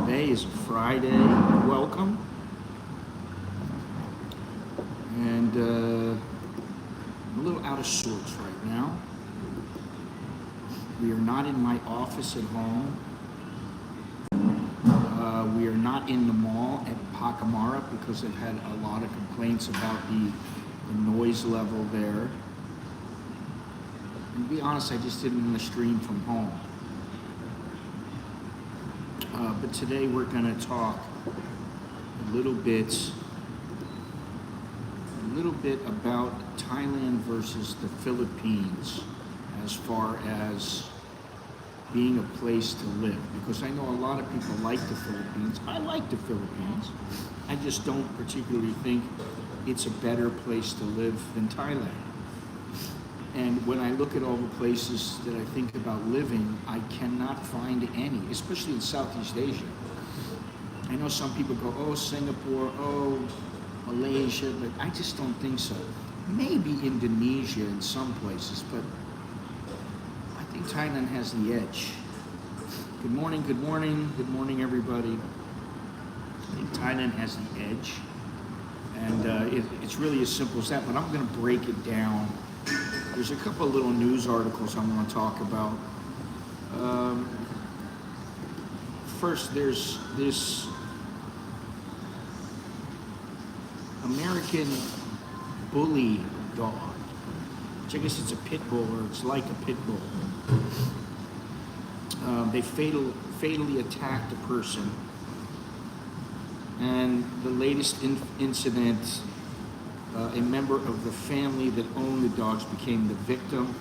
Today is Friday. Welcome. And I'm a little out of sorts right now. We are not in my office at home. We are not in the mall at Pacamara because I've had a lot of complaints about the noise level there. And to be honest, I just didn't want to stream from home. But today we're going to talk a little bit about Thailand versus the Philippines as far as being a place to live. Because I know a lot of people like the Philippines. I like the Philippines. I just don't particularly think it's a better place to live than Thailand. And when I look at all the places that I think about living, I cannot find any, especially in Southeast Asia. I know some people go, oh, Singapore, oh, Malaysia, but I just don't think so. Maybe Indonesia in some places, but I think Thailand has the edge. Good morning, everybody. I think Thailand has the edge. And it's really as simple as that, but I'm going to break it down. There's a couple of little news articles I want to talk about. First, there's this American bully dog, which I guess it's a pit bull, or it's like a pit bull. They fatally attacked a person. And the latest incident, a member of the family that owned the dogs became the victim.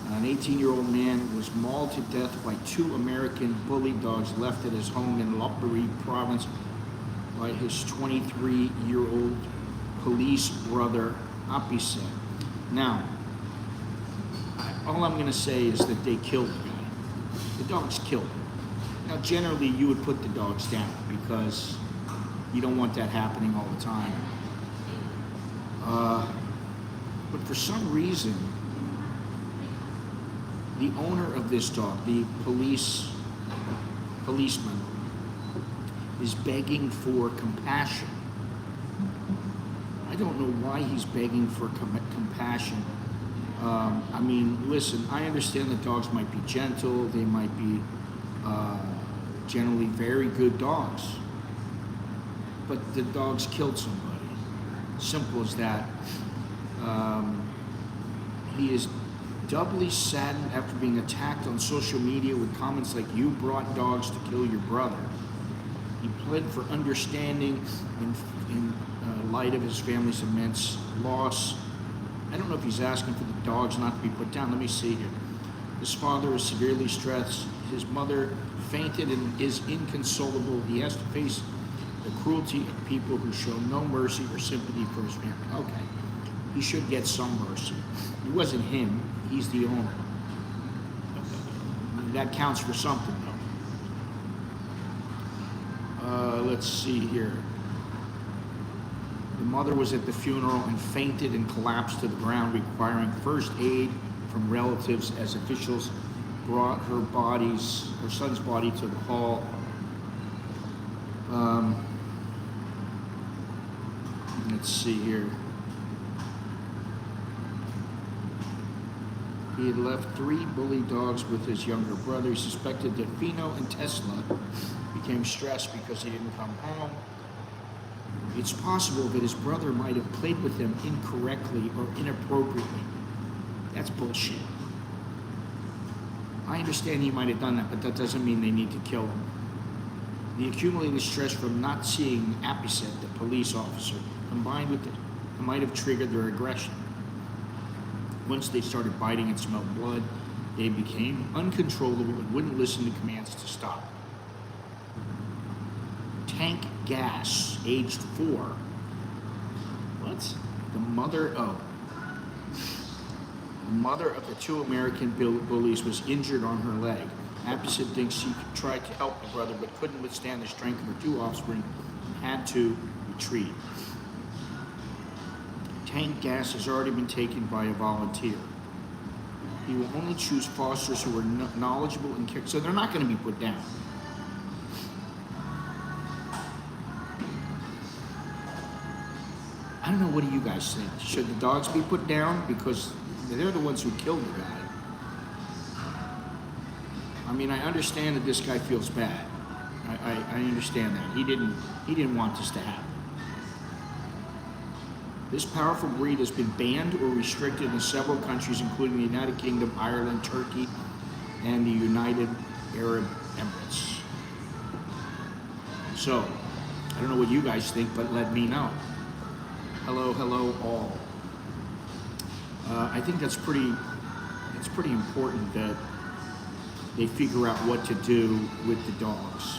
An 18-year-old man was mauled to death by two American bully dogs left at his home in Lopburi province by his 23-year-old police brother, Apise. Now, all I'm going to say is that they killed the guy. The dogs killed him. Now, generally, you would put the dogs down because you don't want that happening all the time. But for some reason, the owner of this dog, the policeman, is begging for compassion. I don't know why he's begging for compassion. I mean, listen, I understand that dogs might be gentle, they might be generally very good dogs, but the dogs killed somebody. Simple as that. He is doubly saddened after being attacked on social media with comments like, "You brought dogs to kill your brother." He pled for understanding in light of his family's immense loss. I don't know if he's asking for the dogs not to be put down. Let me see here. His father is severely stressed. His mother fainted and is inconsolable. He has to face the cruelty of people who show no mercy or sympathy for his family. Okay, he should get some mercy. It wasn't him, he's the owner. That counts for something, though. Let's see here. The mother was at the funeral and fainted and collapsed to the ground, requiring first aid from relatives as officials brought her son's body to the hall. Let's see here. He had left 3 bully dogs with his younger brother. He suspected that Fino and Tesla became stressed because he didn't come home. It's possible that his brother might have played with them incorrectly or inappropriately. That's bullshit. I understand he might have done that, but that doesn't mean they need to kill him. The accumulated stress from not seeing Apise, the police officer, combined with it, might have triggered their aggression. Once they started biting and smelled blood, they became uncontrollable and wouldn't listen to commands to stop. Tank Gas, aged 4. What? The mother of the 2 American bullies was injured on her leg. Apise thinks she tried to help her brother but couldn't withstand the strength of her 2 offspring and had to retreat. Tank Gas has already been taken by a volunteer. He will only choose fosters who are knowledgeable and care. So they're not going to be put down. I don't know, what do you guys think? Should the dogs be put down? Because they're the ones who killed the guy. I mean, I understand that this guy feels bad. I understand that. He didn't want this to happen. This powerful breed has been banned or restricted in several countries, including the United Kingdom, Ireland, Turkey, and the United Arab Emirates. So, I don't know what you guys think, but let me know. Hello, hello, all. I think it's pretty important that they figure out what to do with the dogs.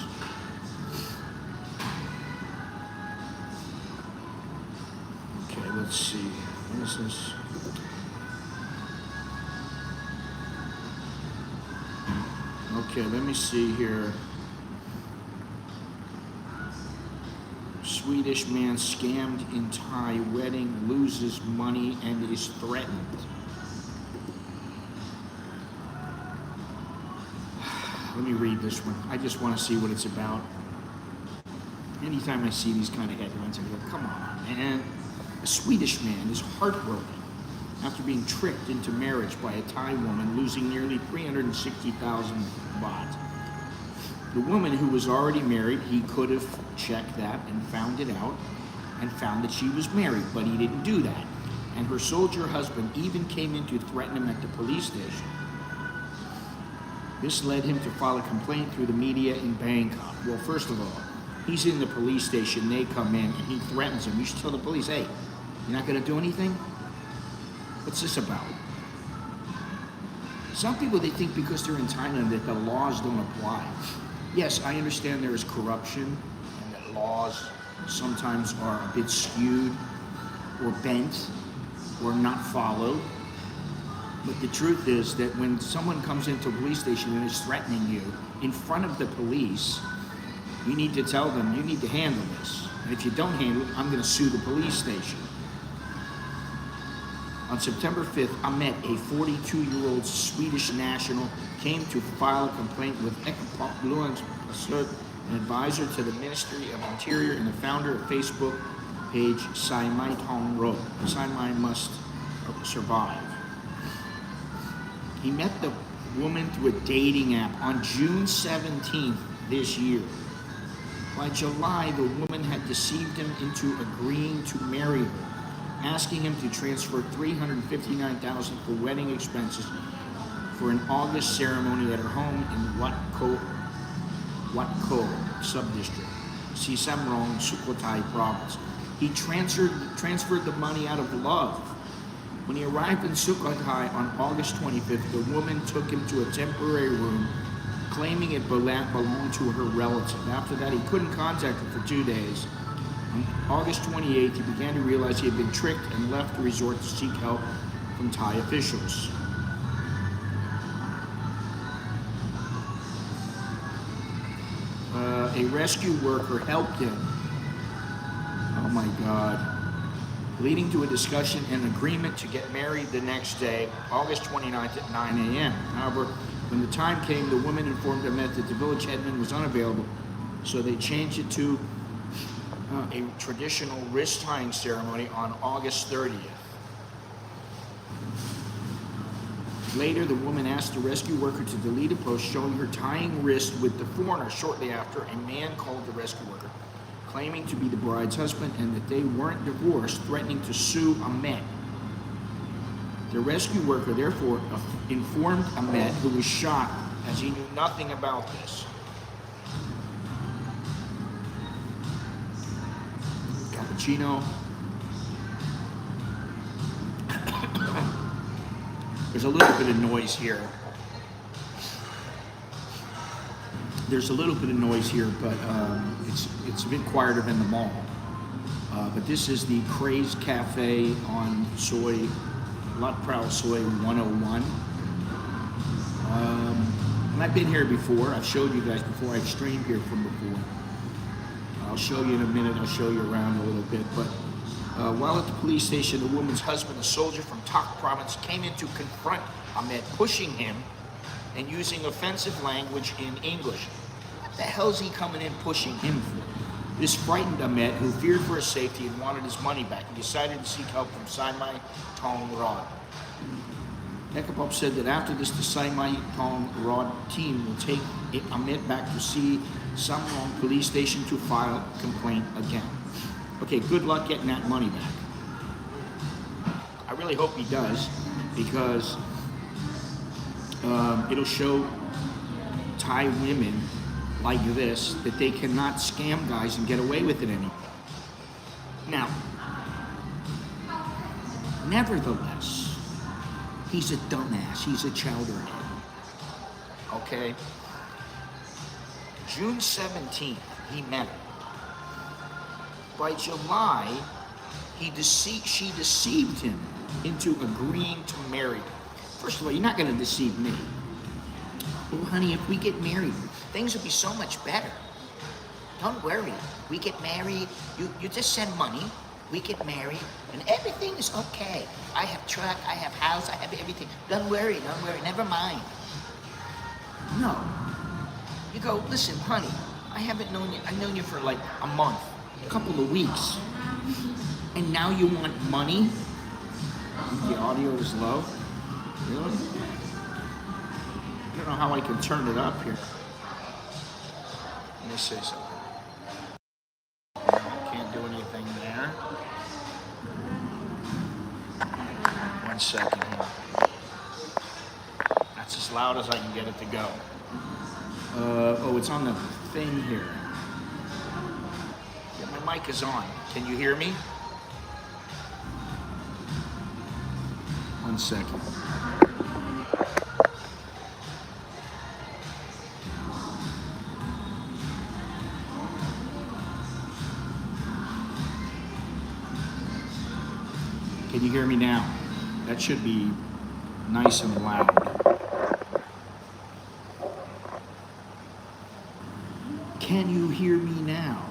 Okay, let's see. What is this? Okay, let me see here. Swedish man scammed in Thai wedding, loses money and is threatened. Let me read this one. I just want to see what it's about. Anytime I see these kind of headlines, I go, come on, man. A Swedish man is heartbroken after being tricked into marriage by a Thai woman, losing nearly 360,000 baht. The woman, who was already married, he could have checked that and found it out and found that she was married, but he didn't do that. And her soldier husband even came in to threaten him at the police station. This led him to file a complaint through the media in Bangkok. Well, first of all, he's in the police station, they come in, and he threatens him. You should tell the police, hey, you're not gonna do anything? What's this about? Some people, they think because they're in Thailand that the laws don't apply. Yes, I understand there is corruption and that laws sometimes are a bit skewed or bent or not followed. But the truth is that when someone comes into a police station and is threatening you in front of the police, you need to tell them, you need to handle this. And if you don't handle it, I'm going to sue the police station. On September 5th, Ahmet, a 42-year-old Swedish national, came to file a complaint with Expat, an advisor to the Ministry of Interior and the founder of Facebook page Sai Tong Ro. Sai Must Survive. He met the woman through a dating app on June 17th this year. By July, the woman had deceived him into agreeing to marry her, asking him to transfer $359,000 for wedding expenses for an August ceremony at her home in Wat Ko sub-district, Sisamrong, Sukhothai province. He transferred the money out of love. When he arrived in Sukhothai on August 25th, the woman took him to a temporary room, claiming it belonged to her relative. After that, he couldn't contact her for 2 days. On August 28th, he began to realize he had been tricked and left the resort to seek help from Thai officials. A rescue worker helped him. Oh my God. Leading to a discussion and agreement to get married the next day, August 29th at 9 a.m. However, when the time came, the woman informed them that the village headman was unavailable, so they changed it to a traditional wrist tying ceremony on August 30th. Later, the woman asked the rescue worker to delete a post showing her tying wrist with the foreigner. Shortly after, a man called the rescue worker, claiming to be the bride's husband and that they weren't divorced, threatening to sue Ahmet. The rescue worker therefore informed Ahmet, who was shocked as he knew nothing about this. Cappuccino. There's a little bit of noise here. There's a little bit of noise here, but it's a bit quieter than the mall. But this is the Craze Cafe on Soy, Lot Prowl Soy 101. And I've been here before. I've showed you guys before. I've streamed here from before. I'll show you in a minute. I'll show you around a little bit. But while at the police station, the woman's husband, a soldier from Tak province, came in to confront Ahmet, pushing him and using offensive language in English. What the hell is he coming in pushing him for? This frightened Ahmet, who feared for his safety and wanted his money back, he decided to seek help from Saimai Tong Rod. Ekapop said that after this, the Saimai Tong Rod team will take Ahmet back to see Samrong police station to file a complaint again. Okay, good luck getting that money back. I really hope he does, because it'll show Thai women like this that they cannot scam guys and get away with it anymore. Now, nevertheless, he's a dumbass. He's a chowderhead. Okay? June 17th, he met her. By July, she deceived him into agreeing to marry her. First of all, you're not going to deceive me. Well, honey, if we get married, things will be so much better. Don't worry. We get married, you just send money, we get married, and everything is okay. I have truck, I have house, I have everything. Don't worry, never mind. No. You go, listen, honey, I haven't known you, I've known you for like a month, a couple of weeks, and now you want money? The audio is low? Really? I don't know how I can turn it up here. Let me say something. Can't do anything there. 1 second here. That's as loud as I can get it to go. Oh, it's on the thing here. Yeah, my mic is on. Can you hear me? 1 second. Can you hear me now? That should be nice and loud. Can you hear me now?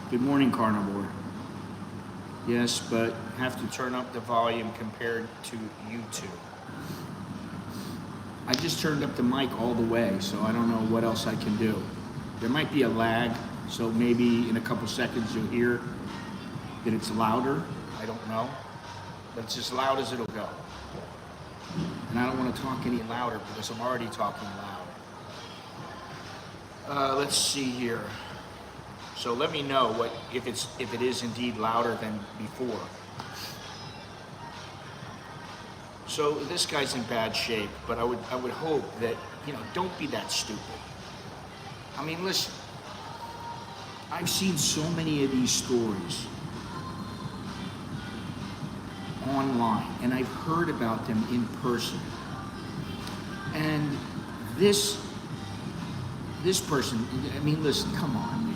Good morning, Carnivore. Yes, but have to turn up the volume compared to YouTube. I just turned up the mic all the way, so I don't know what else I can do. There might be a lag, so maybe in a couple seconds you'll hear that it's louder. I don't know. But it's as loud as it'll go. And I don't want to talk any louder because I'm already talking loud. Let's see here. So let me know if it is indeed louder than before. So this guy's in bad shape, but I would hope that, don't be that stupid. I mean, listen, I've seen so many of these stories online, and I've heard about them in person. And this person, I mean, listen, come on.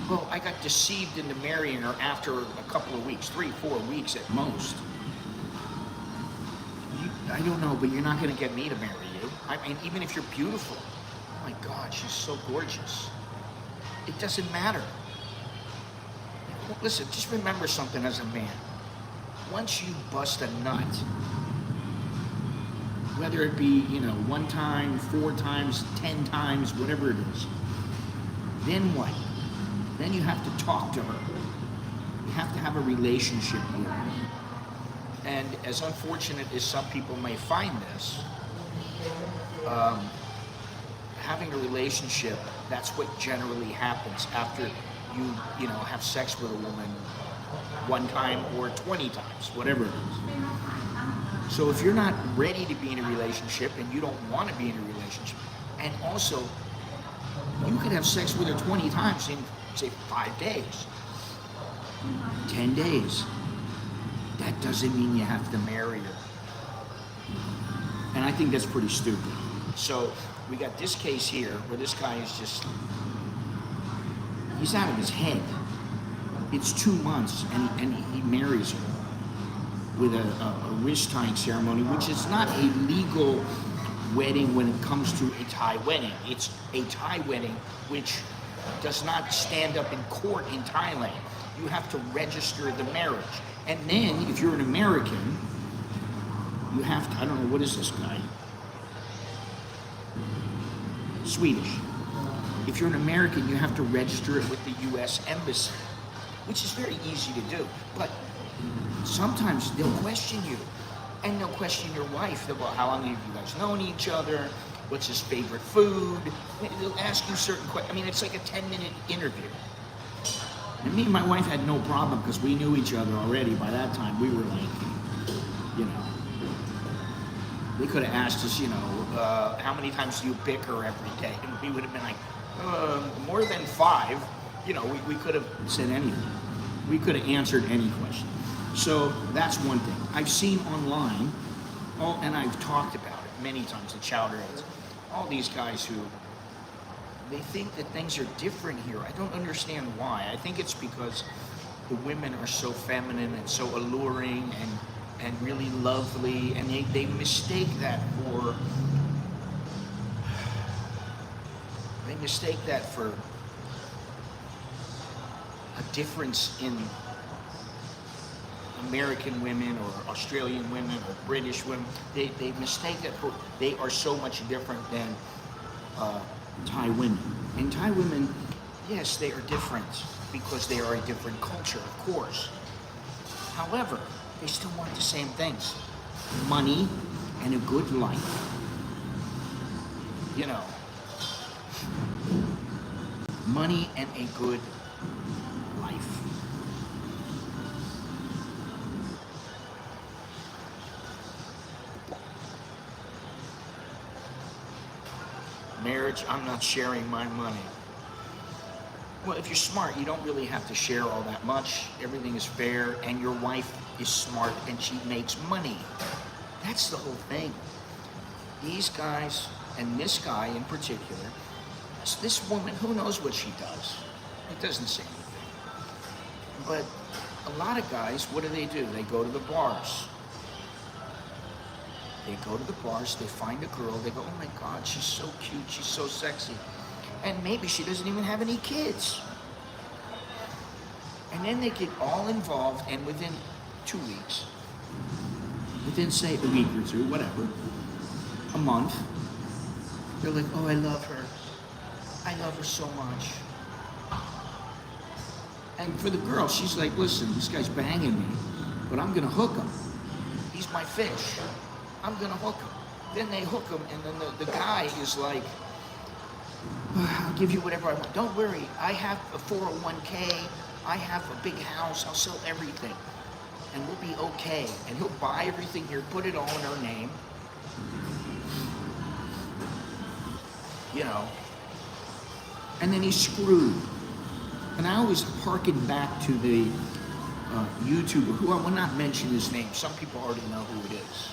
Well, I got deceived into marrying her after a couple of weeks, 3-4 weeks at most. I don't know, but you're not going to get me to marry you. I mean, even if you're beautiful. Oh my God, she's so gorgeous. It doesn't matter. Listen, just remember something as a man. Once you bust a nut, whether it be, 1 time, 4 times, 10 times, whatever it is, then what? Then you have to talk to her. You have to have a relationship with her. And as unfortunate as some people may find this, having a relationship, that's what generally happens after you have sex with a woman 1 time or 20 times, whatever it is. So if you're not ready to be in a relationship and you don't want to be in a relationship, and also you could have sex with her 20 times in, say, 5 days, 10 days. That doesn't mean you have to marry her. And I think that's pretty stupid. So we got this case here where this guy is just, he's out of his head. It's 2 months and he marries her with a wrist tying ceremony, which is not a legal wedding when it comes to a Thai wedding. It's a Thai wedding which does not stand up in court in Thailand. You have to register the marriage. And then, if you're an American, you have to, I don't know, what is this guy? Swedish. If you're an American, you have to register it with the U.S. Embassy, which is very easy to do. But sometimes they'll question you, and they'll question your wife. They'll go, how long have you guys known each other? What's his favorite food? They'll ask you certain questions. I mean, it's like a 10-minute interview. And me and my wife had no problem because we knew each other already. By that time, we were like, you know, they could have asked us, you know, how many times do you bicker every day? And we would have been like, more than 5. You know, we could have said anything. We could have answered any question. So that's one thing. I've seen online, and I've talked about it many times, the chowderheads, all these guys who, they think that things are different here. I don't understand why. I think it's because the women are so feminine and so alluring and really lovely, and they mistake that for, a difference in American women or Australian women or British women. They mistake that for, they are so much different than Thai women. And Thai women, yes, they are different because they are a different culture, of course. However, they still want the same things. Money and a good life. You know, money and a good life. Marriage, I'm not sharing my money. Well, if you're smart, you don't really have to share all that much. Everything is fair, and your wife is smart, and she makes money. That's the whole thing. These guys, and this guy in particular, this woman, who knows what she does? It doesn't say anything. But a lot of guys, what do? They go to the bars. They go to the bars, they find a girl, they go, oh my God, she's so cute, she's so sexy. And maybe she doesn't even have any kids. And then they get all involved, and within 2 weeks, within say a week or two, whatever, a month, they're like, oh, I love her. I love her so much. And for the girl, she's like, listen, this guy's banging me, but I'm gonna hook him. He's my fish. I'm gonna hook him. Then they hook him, and then the guy is like, I'll give you whatever I want. Don't worry, I have a 401k, I have a big house, I'll sell everything, and we'll be okay. And he'll buy everything here, put it all in her name. You know, and then he's screwed. And I always harken back to the YouTuber, who I will not mention his name. Some people already know who it is.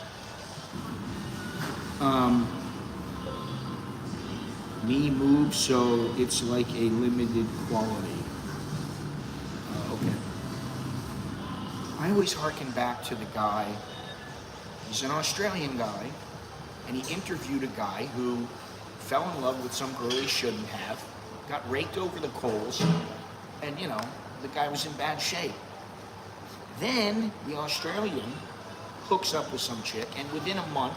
Me move, so it's like a limited quality. Okay. I always harken back to the guy. He's an Australian guy, and he interviewed a guy who fell in love with some girl he shouldn't have, got raked over the coals, and you know, the guy was in bad shape. Then the Australian hooks up with some chick, and within a month,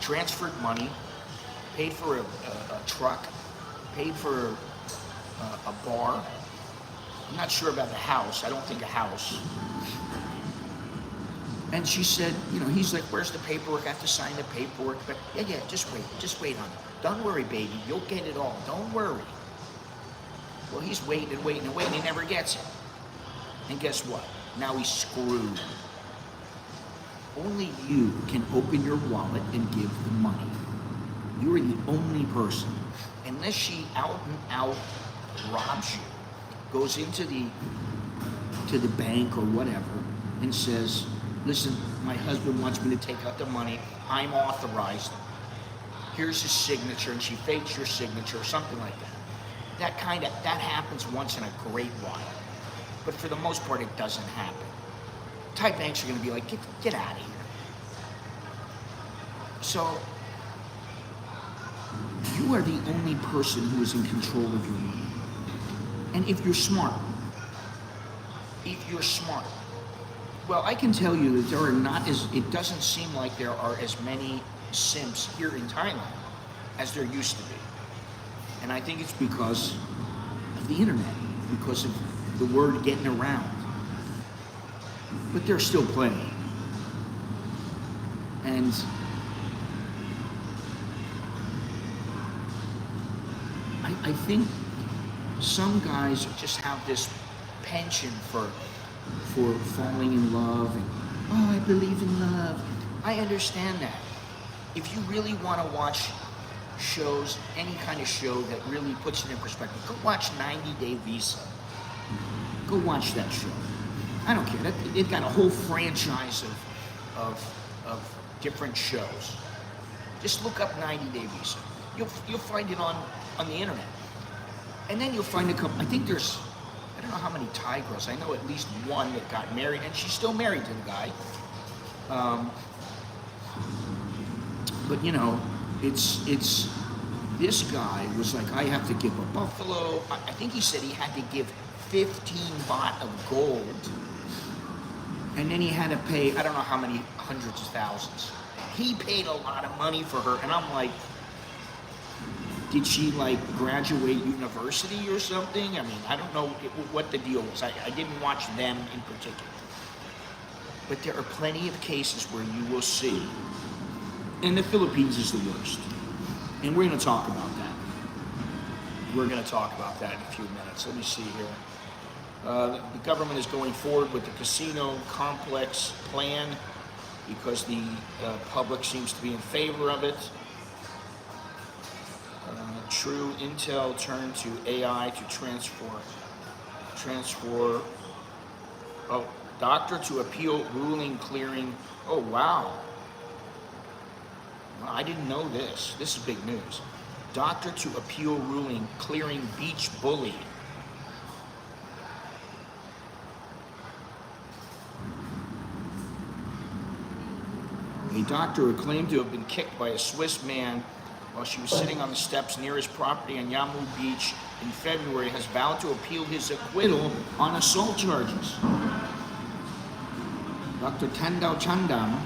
transferred money, paid for a truck, paid for a bar. I'm not sure about the house. I don't think a house. And she said, you know, he's like, where's the paperwork? I have to sign the paperwork. But yeah, just wait, honey. Don't worry, baby. You'll get it all. Don't worry. Well, he's waiting and waiting and waiting. He never gets it. And guess what? Now he's screwed. Only you can open your wallet and give the money. You are the only person. Unless she out and out robs you, goes into the bank or whatever, and says, listen, my husband wants me to take out the money. I'm authorized. Here's his signature, and she fakes your signature or something like that. That happens once in a great while. But for the most part, it doesn't happen. Thai banks are going to be like, get out of here. So, you are the only person who is in control of your money. And if you're smart, Well, I can tell you that there are not as, it doesn't seem like there are as many simps here in Thailand as there used to be. And I think it's because of the internet, because of the word getting around. But there's still plenty. And I think some guys just have this penchant for falling in love and, oh, I believe in love. I understand that. If you really want to watch shows, any kind of show that really puts it in perspective, go watch 90 Day Visa. Go watch that show. I don't care. They've got a whole franchise of different shows. Just look up 90 Day Visa. You'll find it on the internet. And then you'll find a couple, I think there's, I don't know how many Thai girls, I know at least one that got married, and she's still married to the guy. But you know, it's this guy was like, I have to give a buffalo. I think he said he had to give 15 baht of gold, and then he had to pay, I don't know how many hundreds of thousands. He paid a lot of money for her, and I'm like, did she like graduate university or something? I mean, I don't know what the deal was. I didn't watch them in particular. But there are plenty of cases where you will see, and the Philippines is the worst. And we're going to talk about that. We're going to talk about that in a few minutes. Let me see here. The government is going forward with the casino complex plan because the public seems to be in favor of it. True, Intel turned to AI to transfer, doctor to appeal ruling clearing, oh wow. Well, I didn't know this. This is big news. Doctor to appeal ruling clearing beach bully. A doctor who claimed to have been kicked by a Swiss man while she was sitting on the steps near his property on Yamu Beach in February has vowed to appeal his acquittal on assault charges. Dr. Tandao Chandam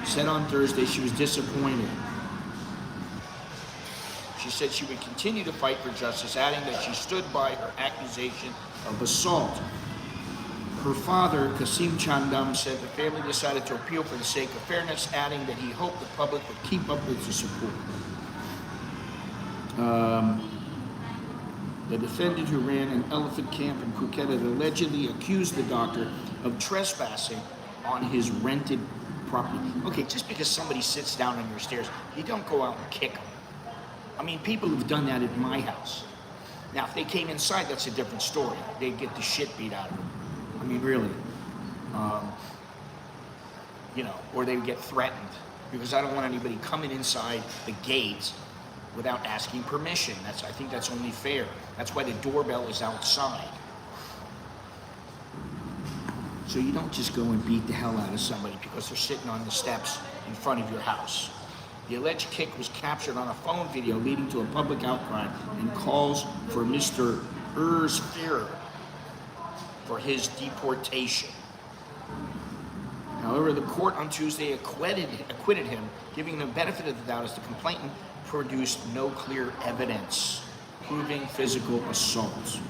said on Thursday she was disappointed. She said she would continue to fight for justice, adding that she stood by her accusation of assault. Her father, Kasim Chandam, said the family decided to appeal for the sake of fairness, adding that he hoped the public would keep up with the support. The defendant who ran an elephant camp in Phuket had allegedly accused the doctor of trespassing on his rented property. Okay, just because somebody sits down on your stairs, you don't go out and kick them. I mean, people have done that at my house. Now, if they came inside, that's a different story. They'd get the shit beat out of them. I mean, really. You know, or they would get threatened because I don't want anybody coming inside the gates without asking permission. I think that's only fair. That's why the doorbell is outside. So you don't just go and beat the hell out of somebody because they're sitting on the steps in front of your house. The alleged kick was captured on a phone video, leading to a public outcry and calls for Mr. Erzfir for his deportation. However, the court on Tuesday acquitted him, giving him the benefit of the doubt as the complainant produced no clear evidence proving physical assault.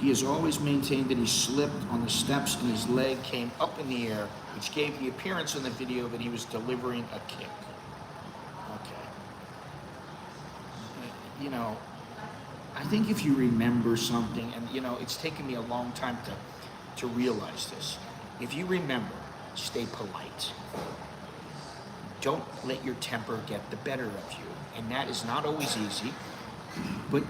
He has always maintained that he slipped on the steps and his leg came up in the air, which gave the appearance in the video that he was delivering a kick. Okay. You know, I think if you remember something, and you know, it's taken me a long time to realize this. If you remember, stay polite. Don't let your temper get the better of you. And that is not always easy, but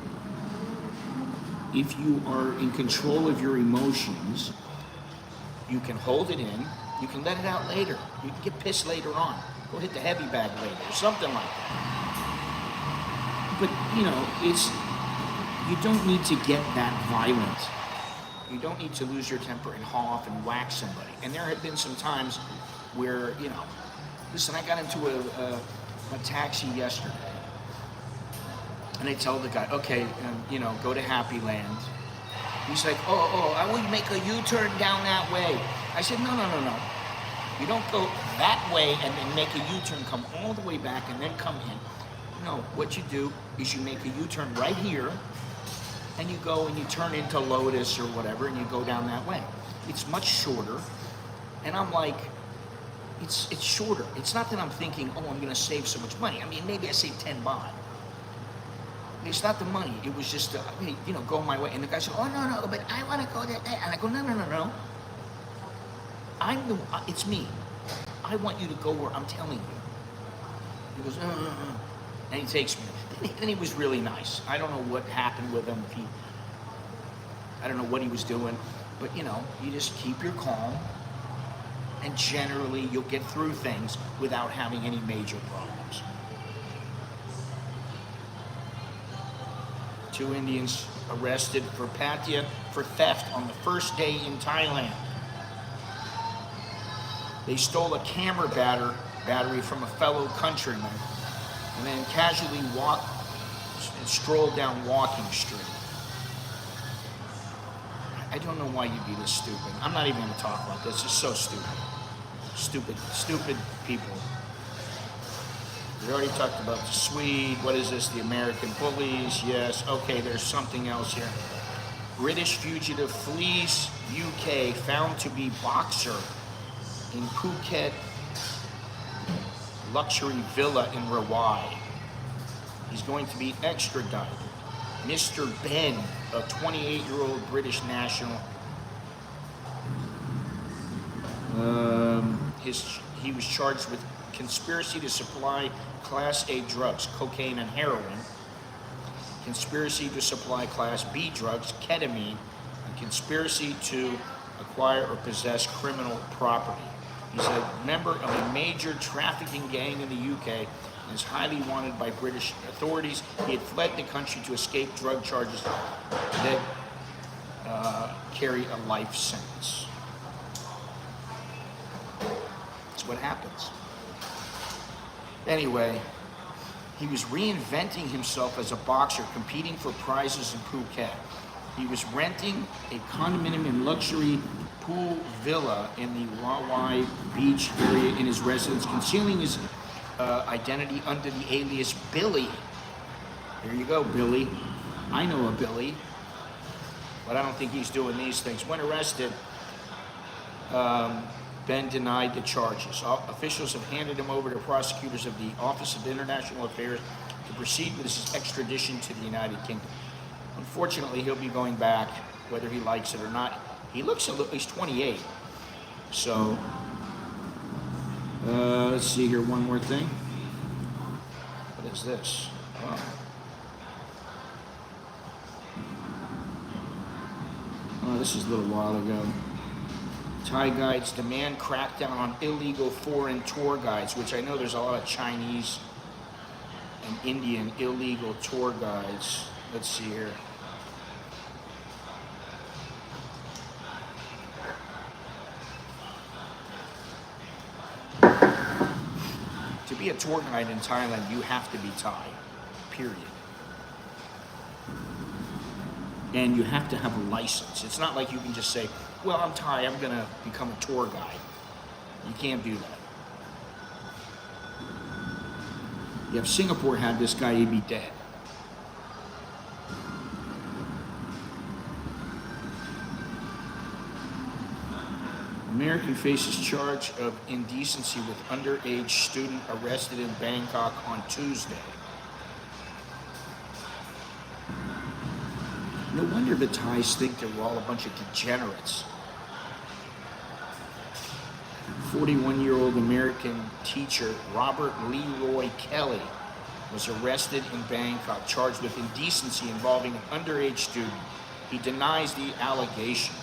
if you are in control of your emotions, you can hold it in, you can let it out later. You can get pissed later on. Go hit the heavy bag later, or something like that. But, you know, you don't need to get that violent. You don't need to lose your temper and haul off and whack somebody. And there have been some times where, you know, listen, I got into a taxi yesterday, and I tell the guy, okay, you know, go to Happy Land, He's like, I will make a U-turn down that way. I said, no. You don't go that way and then make a U-turn, come all the way back and then come in. No, what you do is you make a U-turn right here, and you go and you turn into Lotus or whatever, and you go down that way. It's much shorter, and I'm like, it's shorter. It's not that I'm thinking, oh, I'm gonna save so much money. I mean, maybe I save 10 baht. It's not the money. It was just, go my way. And the guy said, oh, no, but I want to go that way. And I go, no. It's me. I want you to go where I'm telling you. He goes, and he takes me. And he was really nice. I don't know what happened with him. I don't know what he was doing. But, you just keep your calm. And generally, you'll get through things without having any major problems. 2 Indians arrested for Pattaya for theft on the first day in Thailand. They stole a camera battery from a fellow countryman and then casually strolled down Walking Street. I don't know why you'd be this stupid. I'm not even going to talk about this. It's so stupid. Stupid people. We already talked about the Swede. What is this? The American bullies. Yes. Okay, there's something else here. British fugitive flees UK, found to be boxer in Phuket luxury villa in Rawai. He's going to be extradited. Mr. Ben, a 28-year-old British national, he was charged with conspiracy to supply Class A drugs, cocaine and heroin, conspiracy to supply Class B drugs, ketamine, and conspiracy to acquire or possess criminal property. He's a member of a major trafficking gang in the UK and is highly wanted by British authorities. He had fled the country to escape drug charges that carry a life sentence. That's what happens. Anyway, he was reinventing himself as a boxer, competing for prizes in Phuket. He was renting a condominium and luxury pool villa in the Rawai Beach area in his residence, concealing his identity under the alias Billy. There you go, Billy. I know a Billy, but I don't think he's doing these things. When arrested, Ben denied the charges. Officials have handed him over to prosecutors of the Office of International Affairs to proceed with his extradition to the United Kingdom. Unfortunately, he'll be going back, whether he likes it or not. He looks at least 28. So, let's see here, one more thing. What is this? Oh, this is a little while ago. Thai guides demand crackdown on illegal foreign tour guides, which I know there's a lot of Chinese and Indian illegal tour guides. Let's see here. To be a tour guide in Thailand, you have to be Thai, period. And you have to have a license. It's not like you can just say, well, I'm Thai, I'm gonna become a tour guide. You can't do that. Yeah, if Singapore had this guy, he'd be dead. American faces charge of indecency with underage student arrested in Bangkok on Tuesday. No wonder the Thais think that we're all a bunch of degenerates. 41-year-old American teacher Robert Leroy Kelly was arrested in Bangkok, charged with indecency involving an underage student. He denies the allegations.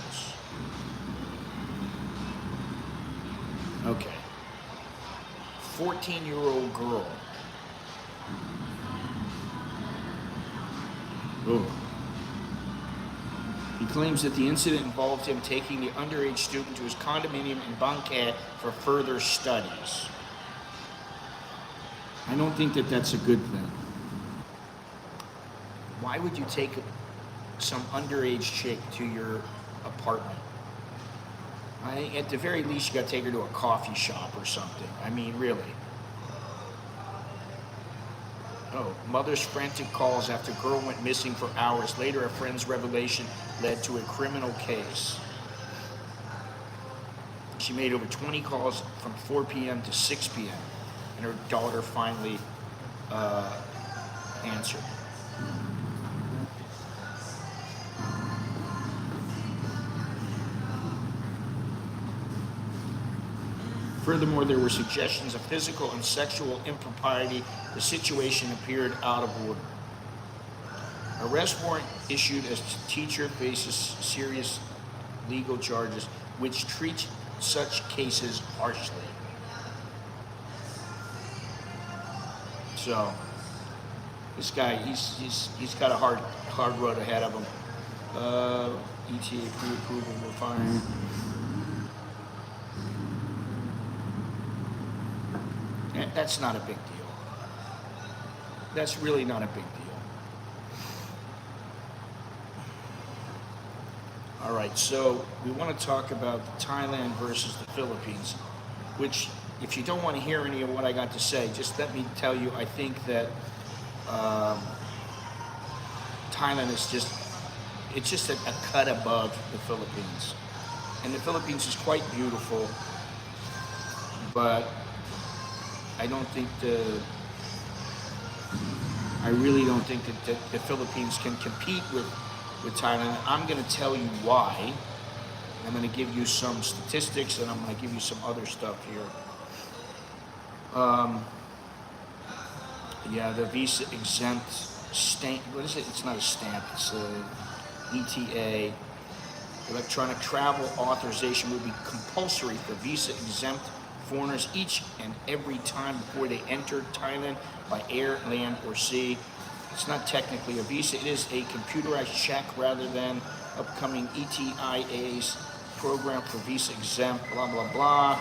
Okay. 14-year-old girl. Oh. He claims that the incident involved him taking the underage student to his condominium in Bangkok for further studies. I don't think that that's a good thing. Why would you take some underage chick to your apartment, I think at the very least you got to take her to a coffee shop or something. I mean, really. Oh, mother's frantic calls after girl went missing for hours. Later, a friend's revelation led to a criminal case. She made over 20 calls from 4 p.m. to 6 p.m. and her daughter finally answered. Furthermore, there were suggestions of physical and sexual impropriety. The situation appeared out of order. Arrest warrant issued as teacher faces serious legal charges, which treat such cases harshly. So, this guy, he's got a hard road ahead of him. ETA pre-approval, we're fine. That's not a big deal. That's really not a big deal. All right, so we want to talk about Thailand versus the Philippines, which, if you don't want to hear any of what I got to say, just let me tell you, I think that Thailand is just a cut above the Philippines. And the Philippines is quite beautiful, but I really don't think that the Philippines can compete with Thailand. I'm going to tell you why. I'm going to give you some statistics, and I'm going to give you some other stuff here. Yeah, the visa exempt stamp. What is it? It's not a stamp. It's a ETA. Electronic travel authorization will be compulsory for visa exempt foreigners each and every time before they enter Thailand by air, land, or sea. It's not technically a visa. It is a computerized check rather than upcoming ETIA's program for visa exempt, blah, blah, blah.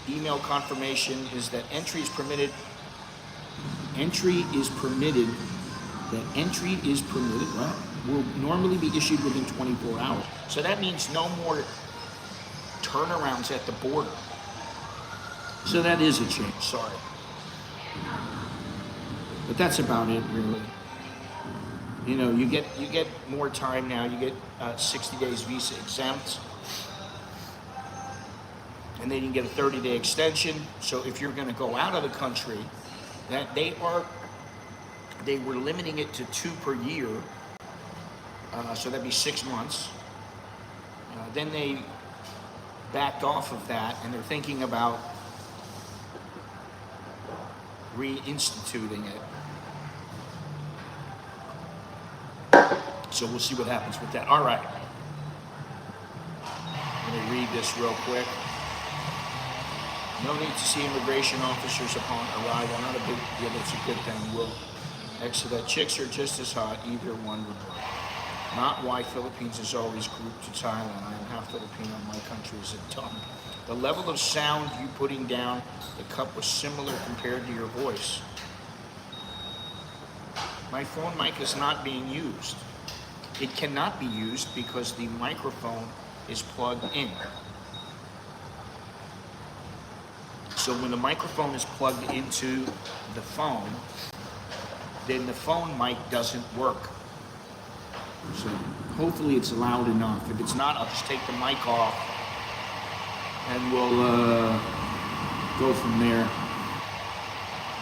Email confirmation is that entry is permitted. Well, will normally be issued within 24 hours. So that means no more turnarounds at the border. So that is a change, sorry. But that's about it, really. You know, you get more time now. You get 60 days visa exempt. And then you can get a 30-day extension. So if you're going to go out of the country, that they were limiting it to 2 per year. So that'd be 6 months. Then they backed off of that, and they're thinking about reinstituting it. So we'll see what happens with that. All right. Let me read this real quick. No need to see immigration officers upon arrival. Not a big deal, it's a good thing. We'll exit that. Chicks are just as hot, either one would work. Not why Philippines is always grouped to Thailand. I am half Filipino, my country is a dump. The level of sound you putting down the cup was similar compared to your voice. My phone mic is not being used. It cannot be used because the microphone is plugged in. So when the microphone is plugged into the phone, then the phone mic doesn't work. So hopefully it's loud enough. If it's not, I'll just take the mic off and we'll go from there.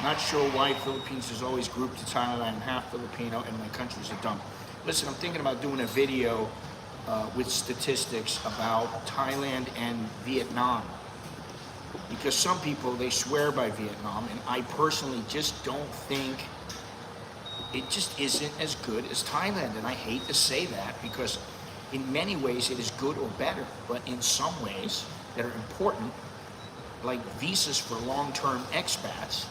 Not sure why Philippines is always grouped to Thailand. I'm half Filipino and my country's a dump. Listen, I'm thinking about doing a video with statistics about Thailand and Vietnam. Because some people, they swear by Vietnam, and I personally just don't think it just isn't as good as Thailand. And I hate to say that because in many ways it is good or better, but in some ways that are important, like visas for long-term expats,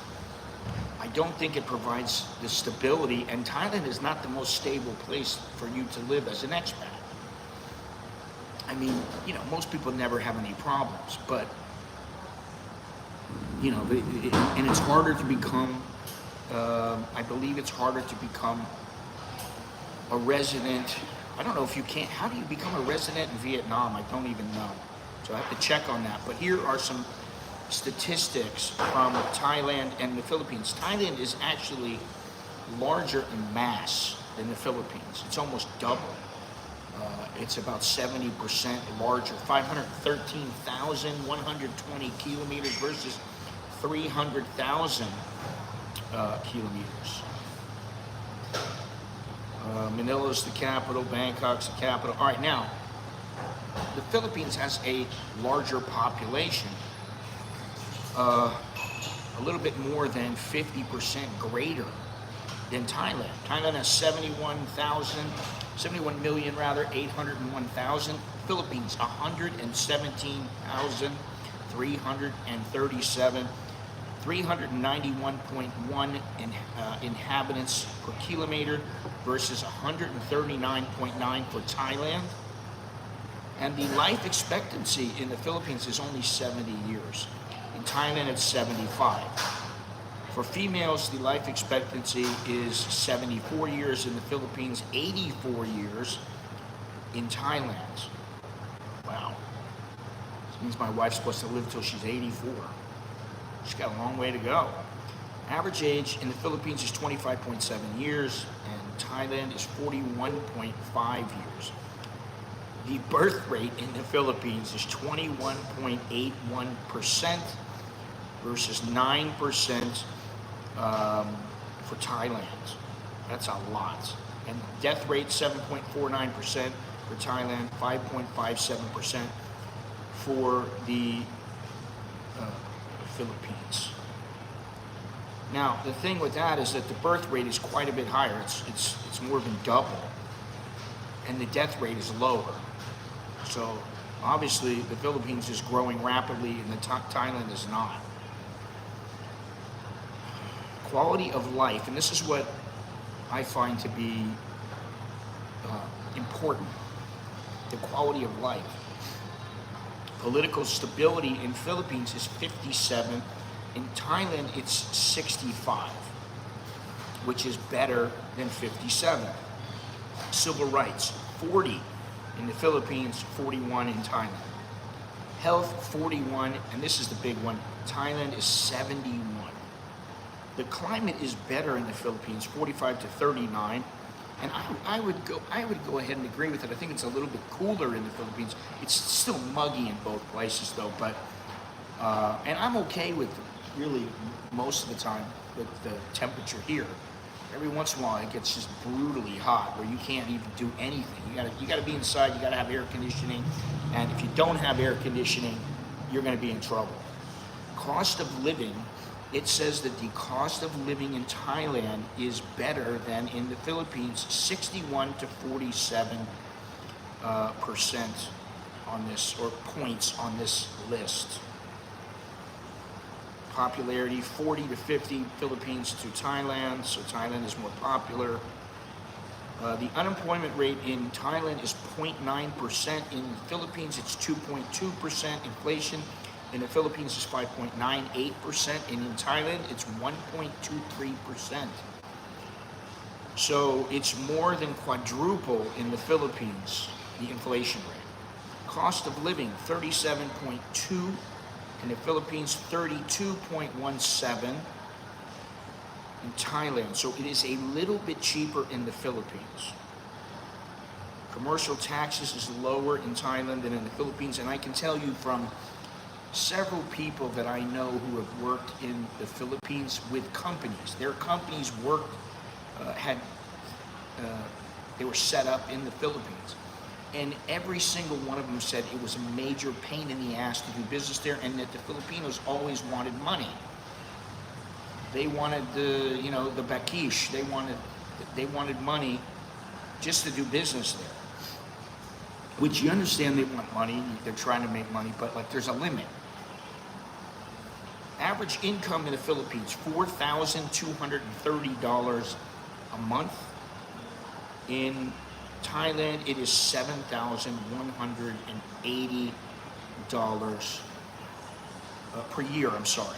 I don't think it provides the stability, and Thailand is not the most stable place for you to live as an expat. I mean, you know, most people never have any problems, but you know, and it's harder to become, I believe it's harder to become a resident. I don't know if you can. How do you become a resident in Vietnam? I don't even know. So I have to check on that. But here are some statistics from Thailand and the Philippines. Thailand is actually larger in mass than the Philippines. It's almost double. It's about 70% larger, 513,120 kilometers versus 300,000 kilometers. Manila's the capital, Bangkok's the capital. All right, now, the Philippines has a larger population, a little bit more than 50% greater than Thailand. Thailand has 71,801,000. Philippines, 117,337. 391.1 inhabitants per kilometer versus 139.9 for Thailand. And the life expectancy in the Philippines is only 70 years. In Thailand, it's 75. For females, the life expectancy is 74 years in the Philippines, 84 years in Thailand. Wow. This means my wife's supposed to live till she's 84. She's got a long way to go. Average age in the Philippines is 25.7 years, and Thailand is 41.5 years. The birth rate in the Philippines is 21.81% versus 9% for Thailand. That's a lot. And death rate 7.49% for Thailand, 5.57% for the Philippines. Now, the thing with that is that the birth rate is quite a bit higher. It's more than double, and the death rate is lower. So, obviously, the Philippines is growing rapidly, and Thailand is not. Quality of life, and this is what I find to be important. The quality of life. Political stability in Philippines is 57. In Thailand, it's 65, which is better than 57. Civil rights, 40 in the Philippines, 41 in Thailand. Health, 41, and this is the big one, Thailand is 71. The climate is better in the Philippines, 45 to 39. And I would go ahead and agree with it. I think it's a little bit cooler in the Philippines. It's still muggy in both places, though. But and I'm okay with really most of the time with the temperature here. Every once in a while, it gets just brutally hot, where you can't even do anything. You gotta be inside. You gotta have air conditioning, and if you don't have air conditioning, you're gonna be in trouble. Cost of living. It says that the cost of living in Thailand is better than in the Philippines, 61 to 47% on this, or points on this list. Popularity, 40 to 50 Philippines to Thailand, so Thailand is more popular. The unemployment rate in Thailand is 0.9%. In the Philippines, it's 2.2%. Inflation in the Philippines is 5.98%, and in Thailand, it's 1.23%. So it's more than quadruple in the Philippines, the inflation rate. Cost of living, 37.2. In the Philippines, 32.17. In Thailand, so it is a little bit cheaper in the Philippines. Commercial taxes is lower in Thailand than in the Philippines, and I can tell you from several people that I know who have worked in the Philippines with companies. Their companies they were set up in the Philippines. And every single one of them said it was a major pain in the ass to do business there, and that the Filipinos always wanted money. They wanted the bakish. They wanted money just to do business there. Which you understand, they want money. They're trying to make money, but like there's a limit. Average income in the Philippines, $4,230 a month. In Thailand, it is $7,180 per year, I'm sorry.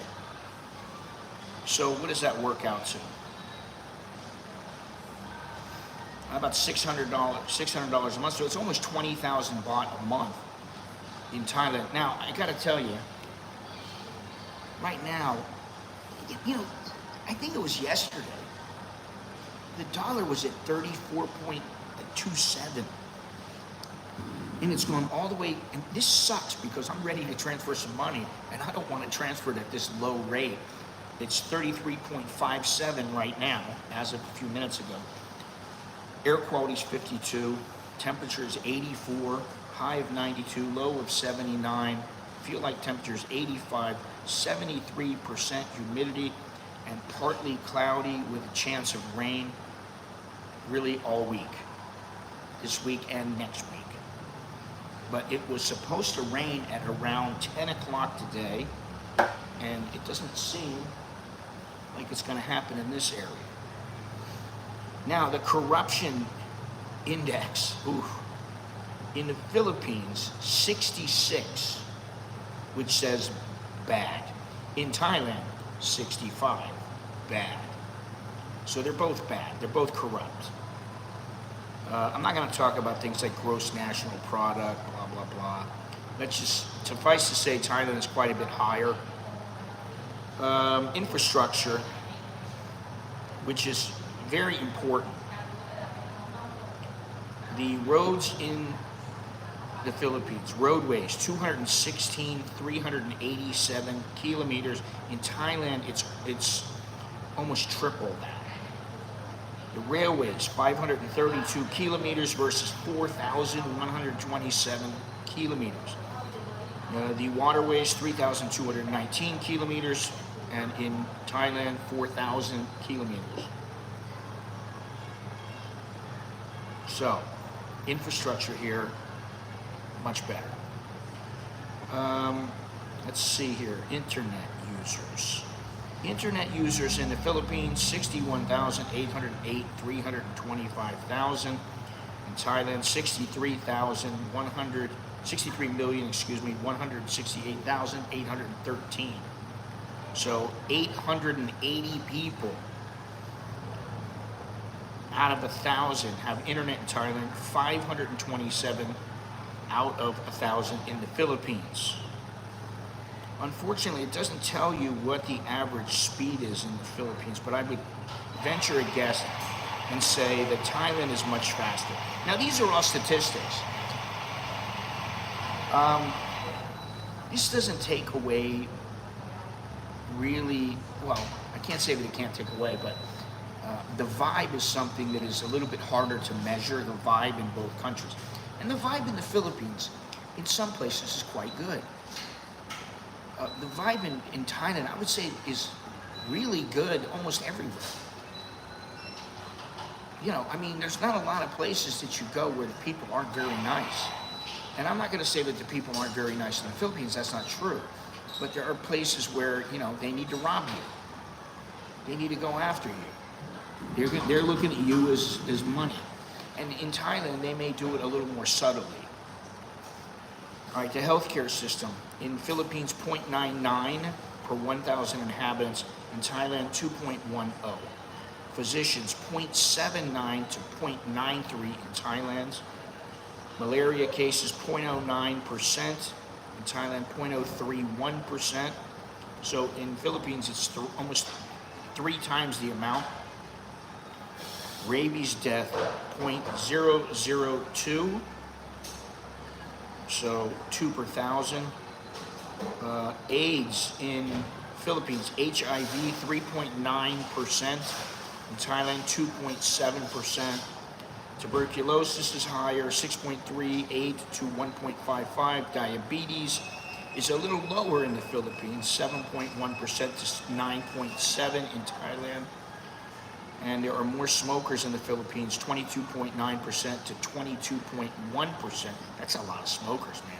So what does that work out to? about $600 a month. So it's almost 20,000 baht a month in Thailand. Now, I gotta tell you, right now, you know, I think it was yesterday, the dollar was at 34.27. And it's gone all the way, and this sucks because I'm ready to transfer some money, and I don't want to transfer it at this low rate. It's 33.57 right now, as of a few minutes ago. Air quality is 52, temperature is 84, high of 92, low of 79, feel like temperature is 85, 73% humidity, and partly cloudy with a chance of rain really all week, this week and next week. But it was supposed to rain at around 10 o'clock today, and it doesn't seem like it's going to happen in this area. Now, the corruption index, in the Philippines, 66, which says bad. In Thailand, 65, bad. So they're both bad. They're both corrupt. I'm not going to talk about things like gross national product, blah, blah, blah. Let's just, suffice to say, Thailand is quite a bit higher. Infrastructure, which is very important. The roads in the Philippines, roadways, 387 kilometers. In Thailand, it's almost triple that. The railways, 532 kilometers versus 4,127 kilometers. The waterways, 3,219 kilometers, and in Thailand, 4,000 kilometers. So, infrastructure here, much better. Let's see here, internet users. Internet users in the Philippines, 61,808, 325,000. In Thailand, 63,168,813. So 880 people out of 1,000 have internet in Thailand, 527 out of 1,000 in the Philippines. Unfortunately, it doesn't tell you what the average speed is in the Philippines, but I would venture a guess and say that Thailand is much faster. Now, these are all statistics. This doesn't take away really, well, I can't say that it can't take away, but the vibe is something that is a little bit harder to measure, the vibe in both countries. And the vibe in the Philippines, in some places, is quite good. The vibe in Thailand, I would say, is really good almost everywhere. You know, I mean, there's not a lot of places that you go where the people aren't very nice. And I'm not going to say that the people aren't very nice in the Philippines, that's not true. But there are places where, you know, they need to rob you. They need to go after you. They're looking at you as money. And in Thailand, they may do it a little more subtly. All right, the healthcare system. In Philippines, 0.99 per 1,000 inhabitants. In Thailand, 2.10. Physicians, 0.79 to 0.93 in Thailand. Malaria cases, 0.09%. In Thailand, 0.031%. So in Philippines, it's almost 3 times the amount. Rabies death, 0.002. So 2 per 1,000. AIDS in Philippines, HIV 3.9%. In Thailand, 2.7%. Tuberculosis is higher, 6.38 to 1.55. Diabetes is a little lower in the Philippines, 7.1% to 9.7 in Thailand. And there are more smokers in the Philippines, 22.9% to 22.1%. That's a lot of smokers, man.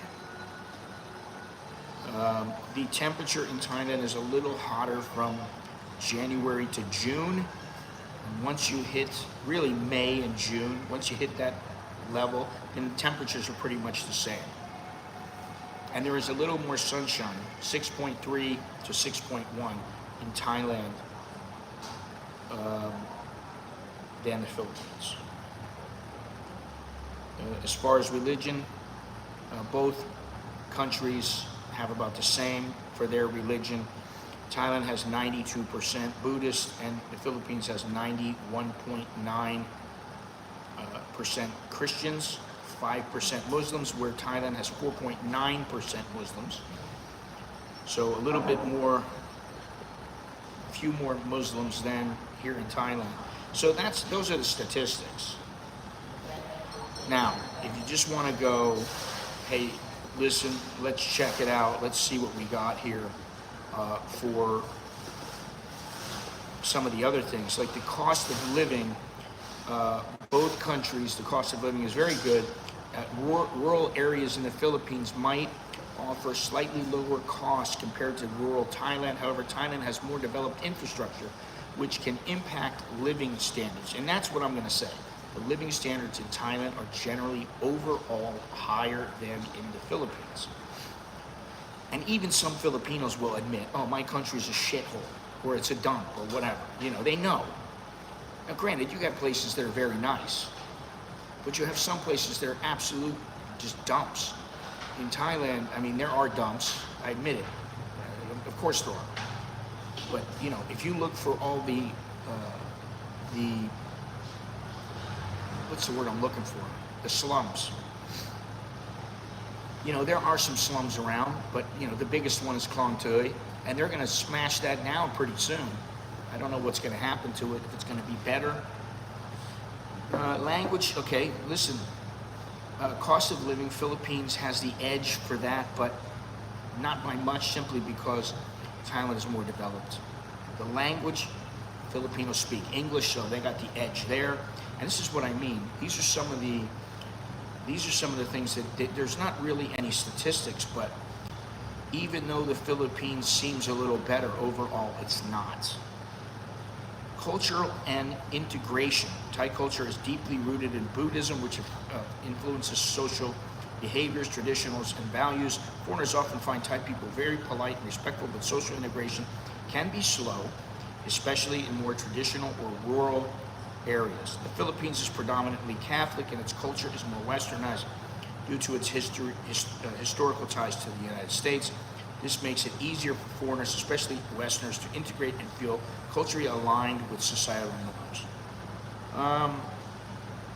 The temperature in Thailand is a little hotter from January to June. And once you hit, really May and June, once you hit that level, then the temperatures are pretty much the same. And there is a little more sunshine, 6.3 to 6.1 in Thailand than the Philippines. As far as religion, both countries have about the same for their religion. Thailand has 92% Buddhist, and the Philippines has 91.9% Christians, 5% Muslims, where Thailand has 4.9% Muslims. So a little bit more, a few more Muslims than here in Thailand. So those are the statistics. Now, if you just want to go, hey, listen, let's check it out. Let's see what we got here for some of the other things. Like the cost of living, both countries, the cost of living is very good. Rural areas in the Philippines might offer slightly lower costs compared to rural Thailand. However, Thailand has more developed infrastructure, which can impact living standards. And that's what I'm going to say. The living standards in Thailand are generally overall higher than in the Philippines. And even some Filipinos will admit, oh, my country's a shithole, or it's a dump, or whatever. You know, they know. Now, granted, you got places that are very nice, but you have some places that are absolute just dumps. In Thailand, I mean, there are dumps, I admit it. Of course there are. But, you know, if you look for all the what's the word I'm looking for? The slums. You know, there are some slums around, but, you know, the biggest one is Klong Tui, and they're going to smash that down pretty soon. I don't know what's going to happen to it, if it's going to be better. Language, okay, listen. Cost of living, Philippines has the edge for that, but not by much, simply because Thailand is more developed. The language, Filipinos speak English, so they got the edge there. And this is what I mean. These are some of the things that there's not really any statistics, but even though the Philippines seems a little better overall, it's not. Cultural and integration. Thai culture is deeply rooted in Buddhism, which influences social behaviors, traditions, and values. Foreigners often find Thai people very polite and respectful, but social integration can be slow, especially in more traditional or rural areas. The Philippines is predominantly Catholic, and its culture is more westernized due to its historical ties to the United States. This makes it easier for foreigners, especially Westerners, to integrate and feel culturally aligned with societal norms.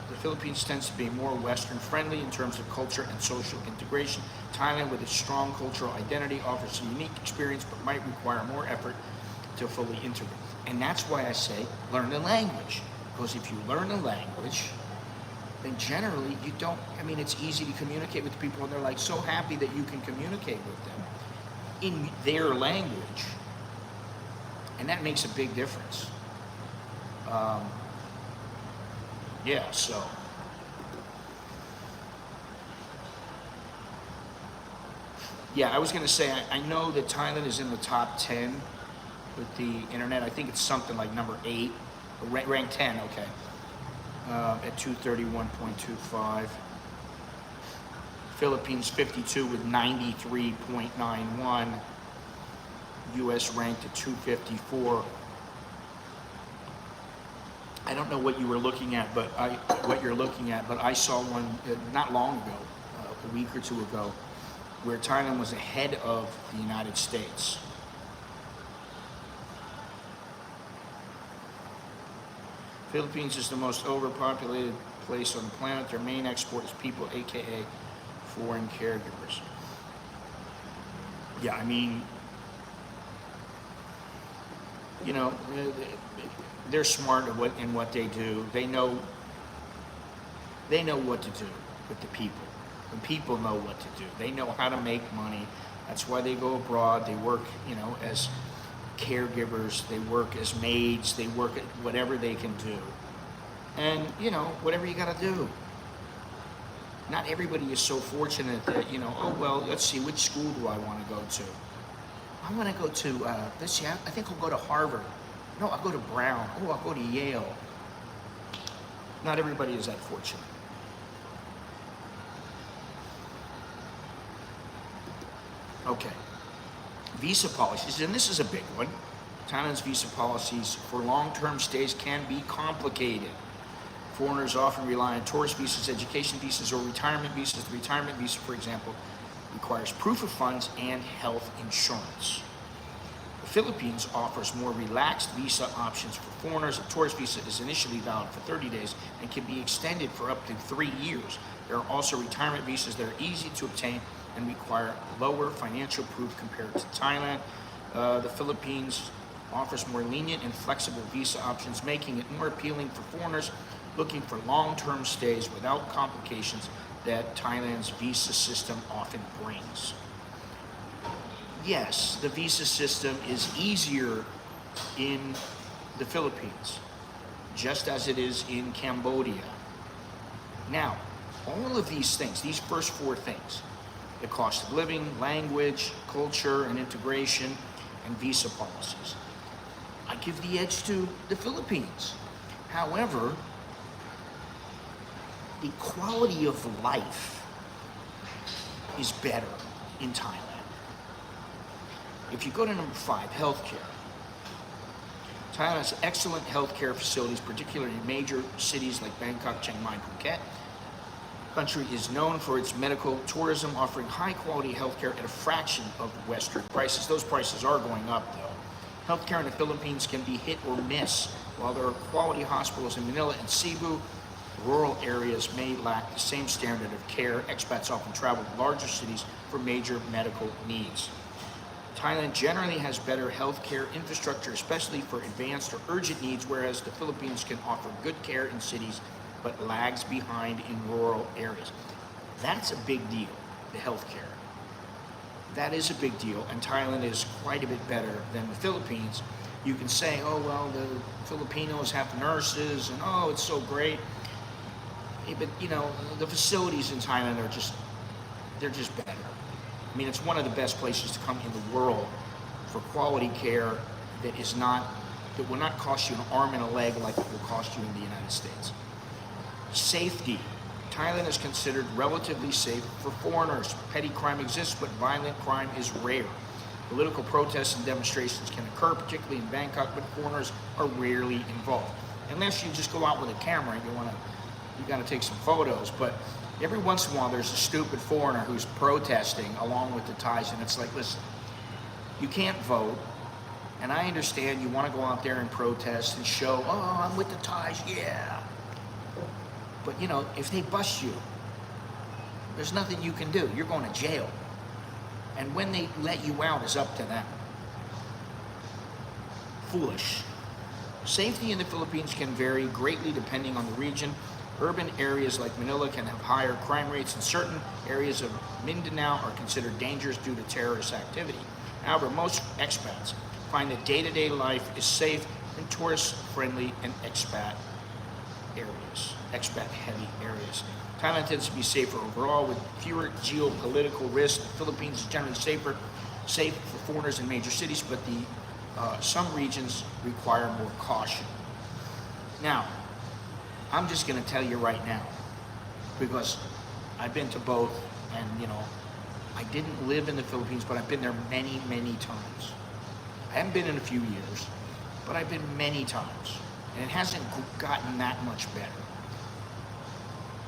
The Philippines tends to be more Western-friendly in terms of culture and social integration. Thailand, with its strong cultural identity, offers a unique experience, but might require more effort to fully integrate. And that's why I say learn the language. Because if you learn the language, then generally you don't, I mean, it's easy to communicate with people, and they're like so happy that you can communicate with them in their language. And that makes a big difference. Yeah, so. Yeah, I was going to say, I know that Thailand is in the top 10 with the internet. I think it's something like number 8, ranked 10, okay, at 231.25. Philippines 52 with 93.91. US ranked at 254. I don't know what you were looking at, but I saw one not long ago, a week or two ago, where Thailand was ahead of the United States. Philippines is the most overpopulated place on the planet. Their main export is people, aka foreign caregivers. Yeah, I mean, you know, they're smart in what they do. They know what to do with the people. The people know what to do. They know how to make money. That's why they go abroad. They work, you know, as caregivers. They work as maids. They work at whatever they can do. And, you know, whatever you got to do. Not everybody is so fortunate that, you know, oh, well, let's see, which school do I want to go to? I want to go to, let's see, I think I'll go to Harvard. No, I'll go to Brown. Oh, I'll go to Yale. Not everybody is that fortunate. Okay. Visa policies, and this is a big one. Thailand's visa policies for long-term stays can be complicated. Foreigners often rely on tourist visas, education visas, or retirement visas. The retirement visa, for example, requires proof of funds and health insurance. The Philippines offers more relaxed visa options for foreigners. A tourist visa is initially valid for 30 days and can be extended for up to 3 years. There are also retirement visas that are easy to obtain and require lower financial proof compared to Thailand. The Philippines offers more lenient and flexible visa options, making it more appealing for foreigners looking for long-term stays without complications that Thailand's visa system often brings. Yes, the visa system is easier in the Philippines, just as it is in Cambodia. Now, all of these things, these first 4 things, the cost of living, language, culture, and integration, and visa policies, I give the edge to the Philippines. However, the quality of life is better in Thailand. If you go to number 5, healthcare. Thailand has excellent healthcare facilities, particularly in major cities like Bangkok, Chiang Mai, Phuket. The country is known for its medical tourism, offering high-quality healthcare at a fraction of Western prices. Those prices are going up, though. Healthcare in the Philippines can be hit or miss. While there are quality hospitals in Manila and Cebu, rural areas may lack the same standard of care. Expats often travel to larger cities for major medical needs. Thailand generally has better healthcare infrastructure, especially for advanced or urgent needs, whereas the Philippines can offer good care in cities but lags behind in rural areas. That's a big deal, the healthcare. That is a big deal, and Thailand is quite a bit better than the Philippines. You can say, oh, well, the Filipinos have nurses, and oh, it's so great. But, you know, the facilities in Thailand they're just better. I mean, it's one of the best places to come in the world for quality care that will not cost you an arm and a leg like it will cost you in the United States. Safety. Thailand is considered relatively safe for foreigners. Petty crime exists, but violent crime is rare. Political protests and demonstrations can occur, particularly in Bangkok, but foreigners are rarely involved. Unless you just go out with a camera and you got to take some photos, but every once in a while there's a stupid foreigner who's protesting along with the Thais, and it's like, listen, you can't vote, and I understand you want to go out there and protest and show, oh, I'm with the Thais, yeah. But, you know, if they bust you, there's nothing you can do. You're going to jail. And when they let you out is up to them. Foolish. Safety in the Philippines can vary greatly depending on the region. Urban areas like Manila can have higher crime rates, and certain areas of Mindanao are considered dangerous due to terrorist activity. However, most expats find that day-to-day life is safe in tourist-friendly and expat-heavy areas. Thailand tends to be safer overall with fewer geopolitical risks. The Philippines is generally safe for foreigners in major cities, but some regions require more caution. Now, I'm just going to tell you right now, because I've been to both, and you know, I didn't live in the Philippines, but I've been there many, many times. I haven't been in a few years, but I've been many times, and it hasn't gotten that much better.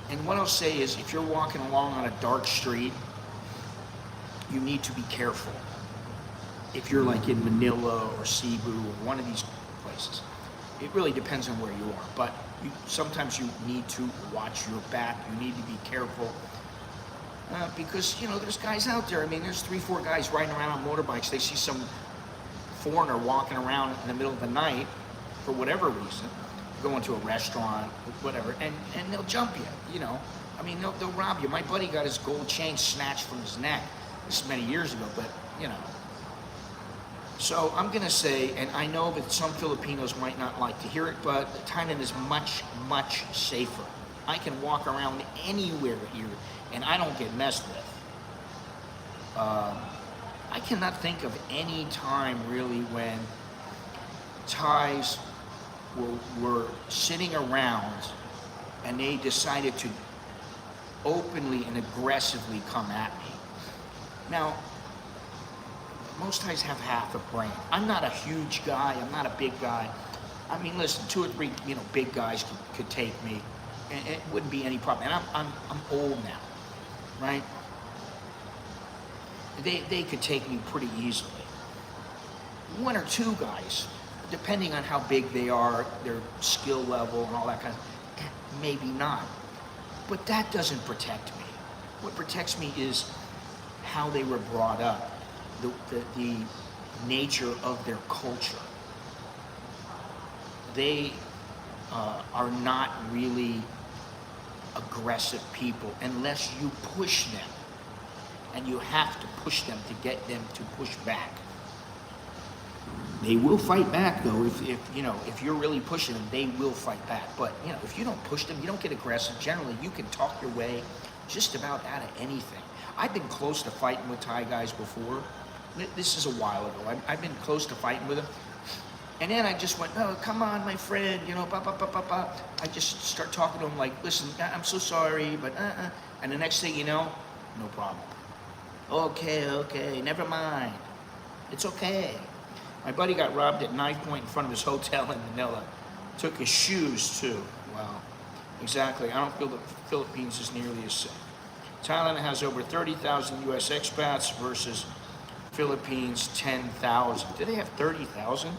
And what I'll say is, if you're walking along on a dark street, you need to be careful. If you're like in Manila or Cebu or one of these places, it really depends on where you are, but sometimes you need to watch your back. You need to be careful because, you know, there's guys out there. I mean, there's 3-4 guys riding around on motorbikes. They see some foreigner walking around in the middle of the night for whatever reason, going to a restaurant, whatever, and they'll jump you, you know. I mean, they'll rob you. My buddy got his gold chain snatched from his neck. This is many years ago, but, you know. So I'm going to say, and I know that some Filipinos might not like to hear it, but Thailand is much, much safer. I can walk around anywhere here, and I don't get messed with. I cannot think of any time, really, when Thais were sitting around and they decided to openly and aggressively come at me. Now, most Thais have half a brain. I'm not a huge guy. I'm not a big guy. I mean, listen, 2 or 3, you know, big guys could take me. and it wouldn't be any problem. And I'm old now, right? They could take me pretty easily. One or two guys, depending on how big they are, their skill level and all that kind of, maybe not. But that doesn't protect me. What protects me is how they were brought up, the nature of their culture. They are not really aggressive people unless you push them. And you have to push them to get them to push back. They will fight back though. If you're really pushing them, they will fight back. But if you don't push them, you don't get aggressive. Generally, you can talk your way just about out of anything. I've been close to fighting with Thai guys before. This is a while ago. I've been close to fighting with them. And then I just went, oh, come on, my friend, I just start talking to him like, listen, I'm so sorry, but And the next thing you know, no problem. Okay, never mind. It's okay. My buddy got robbed at knife point in front of his hotel in Manila. Took his shoes too. Wow. Exactly. I don't feel the Philippines is nearly as safe. Thailand has over 30,000 U.S. expats versus Philippines 10,000. Do they have 30,000?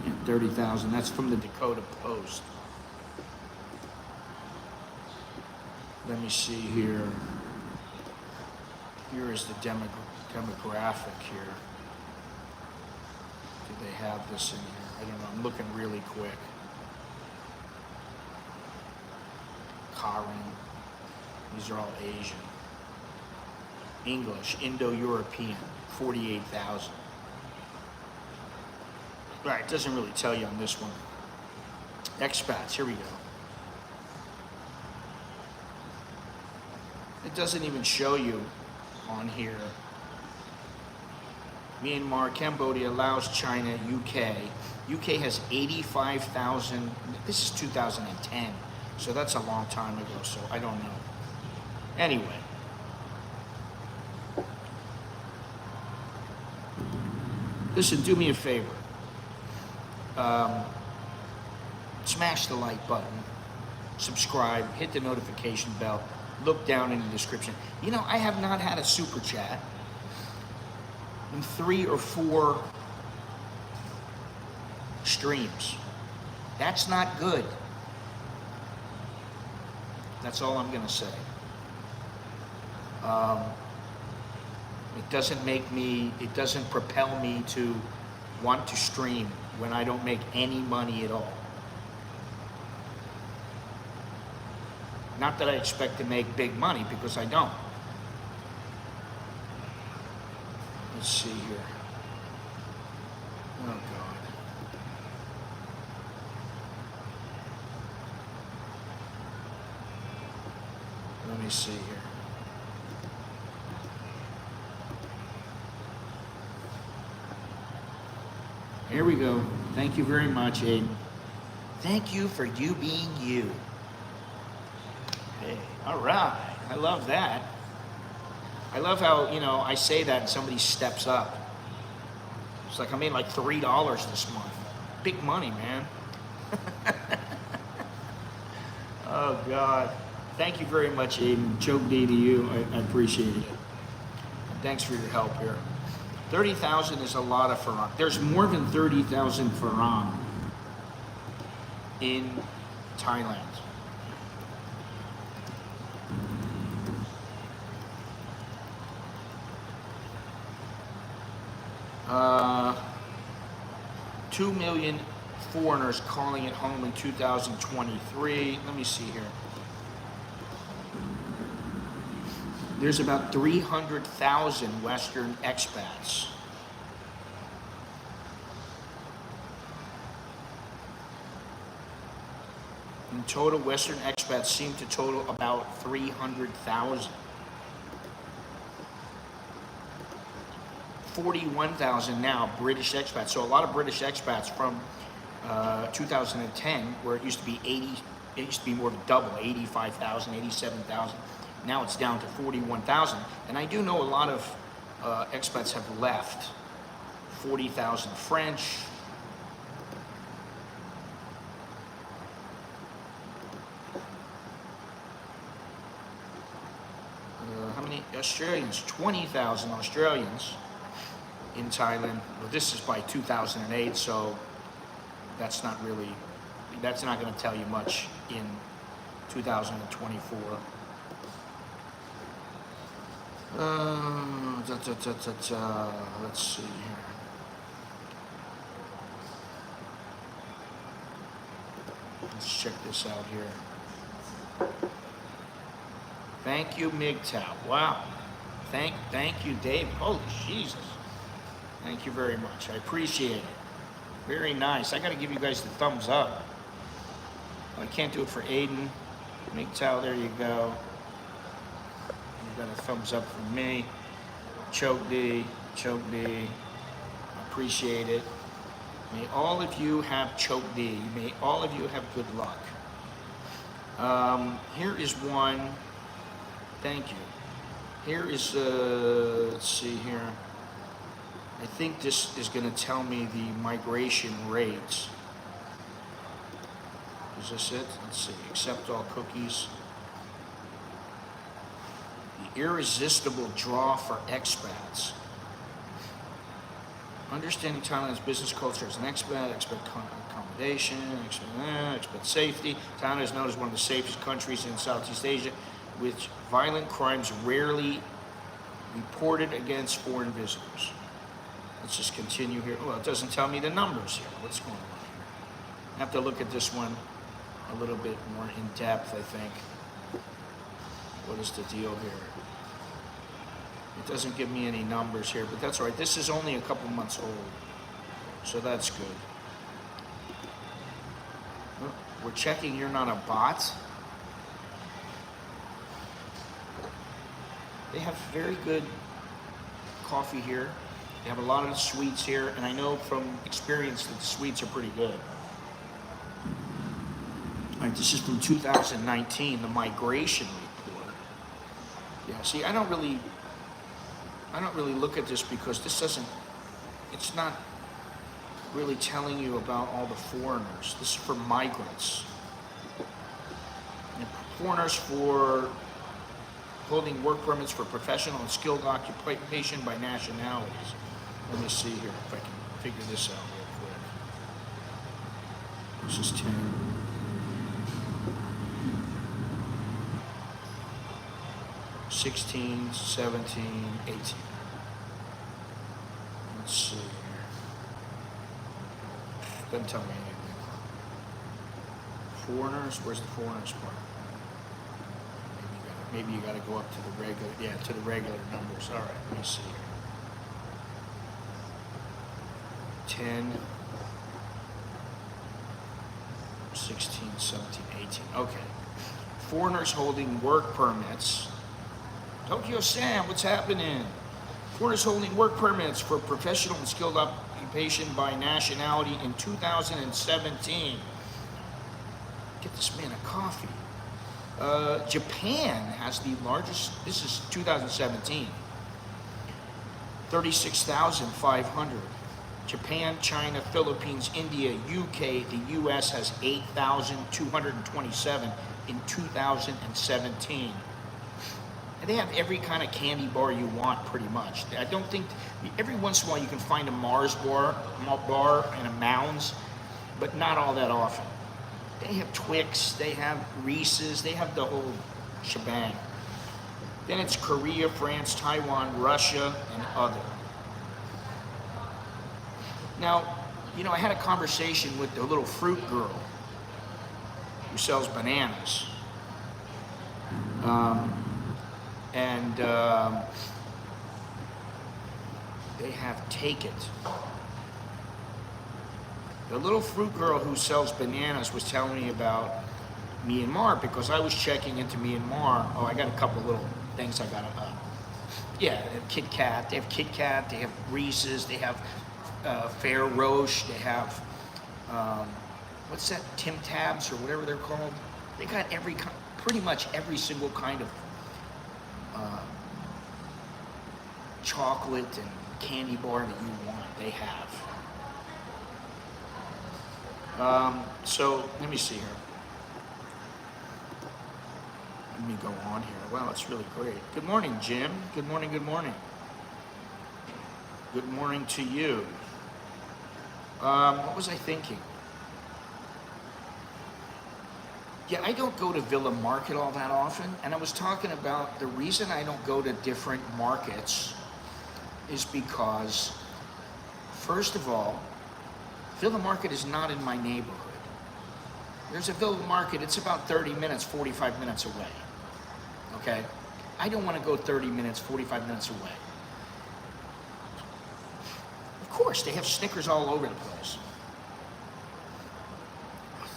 Yeah, 30,000. That's from the Dakota Post. Let me see here. Here is the demographic here. Do they have this in here? I don't know. I'm looking really quick. Karen. These are all Asian. English, Indo-European, 48,000. Right, it doesn't really tell you on this one. Expats, here we go. It doesn't even show you on here. Myanmar, Cambodia, Laos, China, UK. UK has 85,000. This is 2010, so that's a long time ago, so I don't know. Anyway. Listen, do me a favor. Smash the like button, subscribe, hit the notification bell, look down in the description. I have not had a super chat in 3 or 4 streams. That's not good. That's all I'm gonna say. It doesn't propel me to want to stream when I don't make any money at all. Not that I expect to make big money, because I don't. Let's see here. Oh God. Let me see here. Here we go. Thank you very much, Aiden. Thank you for you being you. Hey, all right. I love that. I love how, I say that and somebody steps up. It's like I made like $3 this month. Big money, man. Oh, God. Thank you very much, Aiden. Choke D to you. I appreciate it. Thanks for your help here. 30,000 is a lot of Farang. There's more than 30,000 Farang in Thailand. Uh, 2 million foreigners calling it home in 2023. Let me see here. There's about 300,000 Western expats. In total, Western expats seem to total about 300,000. 41,000 now British expats. So a lot of British expats from 2010, where it used to be 80, it used to be more than double, 85,000, 87,000. Now it's down to 41,000. And I do know a lot of expats have left. 40,000 French. How many Australians? 20,000 Australians in Thailand. Well, this is by 2008, so that's not really, that's not going to tell you much in 2024. Let's see here. Let's check this out here. Thank you, MGTOW. Wow. Thank you, Dave. Holy Jesus. Thank you very much. I appreciate it. Very nice. I got to give you guys the thumbs up. I can't do it for Aiden. MGTOW, there you go. You got a thumbs up from me. Choke D. I appreciate it. May all of you have Choke D. May all of you have good luck. Here is one. Thank you. Here is, let's see here. I think this is going to tell me the migration rates. Is this it? Let's see. Accept all cookies. The irresistible draw for expats. Understanding Thailand's business culture as an expat accommodation, expat safety. Thailand is known as one of the safest countries in Southeast Asia, with violent crimes rarely reported against foreign visitors. Let's just continue here. Oh, it doesn't tell me the numbers here. What's going on here? I have to look at this one a little bit more in depth, I think. What is the deal here? It doesn't give me any numbers here, but that's all right. This is only a couple months old, so that's good. Oh, we're checking you're not a bot. They have very good coffee here. They have a lot of sweets here, and I know from experience that the sweets are pretty good. All right, this is from 2019, the migration report. Yeah, see, I don't really look at this because this doesn't, it's not really telling you about all the foreigners. This is for migrants. And foreigners for holding work permits for professional and skilled occupation by nationalities. Let me see here if I can figure this out real quick. This is 10. $16, 17, 18. Let's see here. Doesn't tell me anything. Foreigners, where's the foreigners part? Maybe you got to go up to the regular, yeah, to the regular numbers. All right, let me see here. 10, 16, 17, 18. Okay. Foreigners holding work permits. Tokyo Sam, what's happening? Foreigners holding work permits for professional and skilled occupation by nationality in 2017. Get this man a coffee. Japan has the largest, this is 2017, 36,500. Japan, China, Philippines, India, UK, the US has 8,227 in 2017. And they have every kind of candy bar you want, pretty much. I don't think, every once in a while you can find a Mars bar and a Mounds, but not all that often. They have Twix, they have Reese's, they have the whole shebang. Then it's Korea, France, Taiwan, Russia, and other. Now, you know, I had a conversation with the little fruit girl who sells bananas. They have Take It. The little fruit girl who sells bananas was telling me about Myanmar because I was checking into Myanmar. Oh, I got a couple little things I got to Yeah, they have Kit Kat. They have Kit Kat. They have Reese's. They have Fair Roche. They have what's that? Tim Tabs or whatever they're called. They got pretty much every single kind of chocolate and candy bar that you want. They have. So let me see here. Let me go on here. Wow, it's really great. Good morning, Jim. Good morning, good morning. Good morning to you. What was I thinking? Yeah, I don't go to Villa Market all that often, and I was talking about the reason I don't go to different markets is because, first of all, Villa Market is not in my neighborhood. There's a Villa Market, it's about 30 minutes, 45 minutes away. Okay? I don't want to go 30 minutes, 45 minutes away. Of course, they have Snickers all over the place.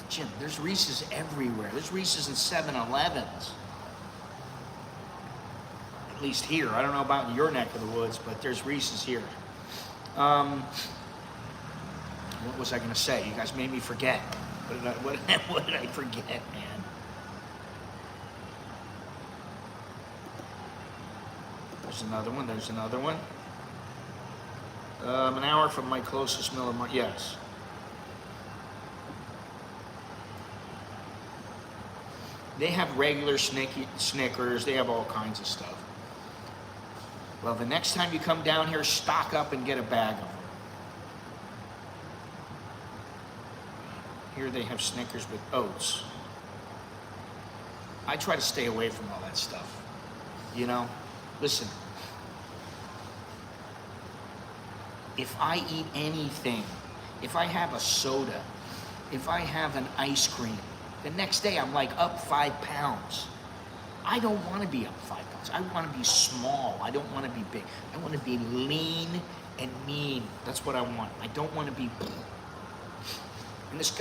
Jim, there's Reese's everywhere. There's Reese's in 7-Elevens. At least here. I don't know about in your neck of the woods, but there's Reese's here. What was I going to say? You guys made me forget. What did I forget, man? There's another one. There's another one. An hour from my closest Miller Market. Yes. They have regular Snickers. They have all kinds of stuff. Well, the next time you come down here, stock up and get a bag of them. Here they have Snickers with oats. I try to stay away from all that stuff. You know? Listen. If I eat anything, if I have a soda, if I have an ice cream, the next day I'm like up 5 pounds. I don't want to be up 5 pounds. I want to be small. I don't want to be big. I want to be lean and mean. That's what I want. I don't want to be... And this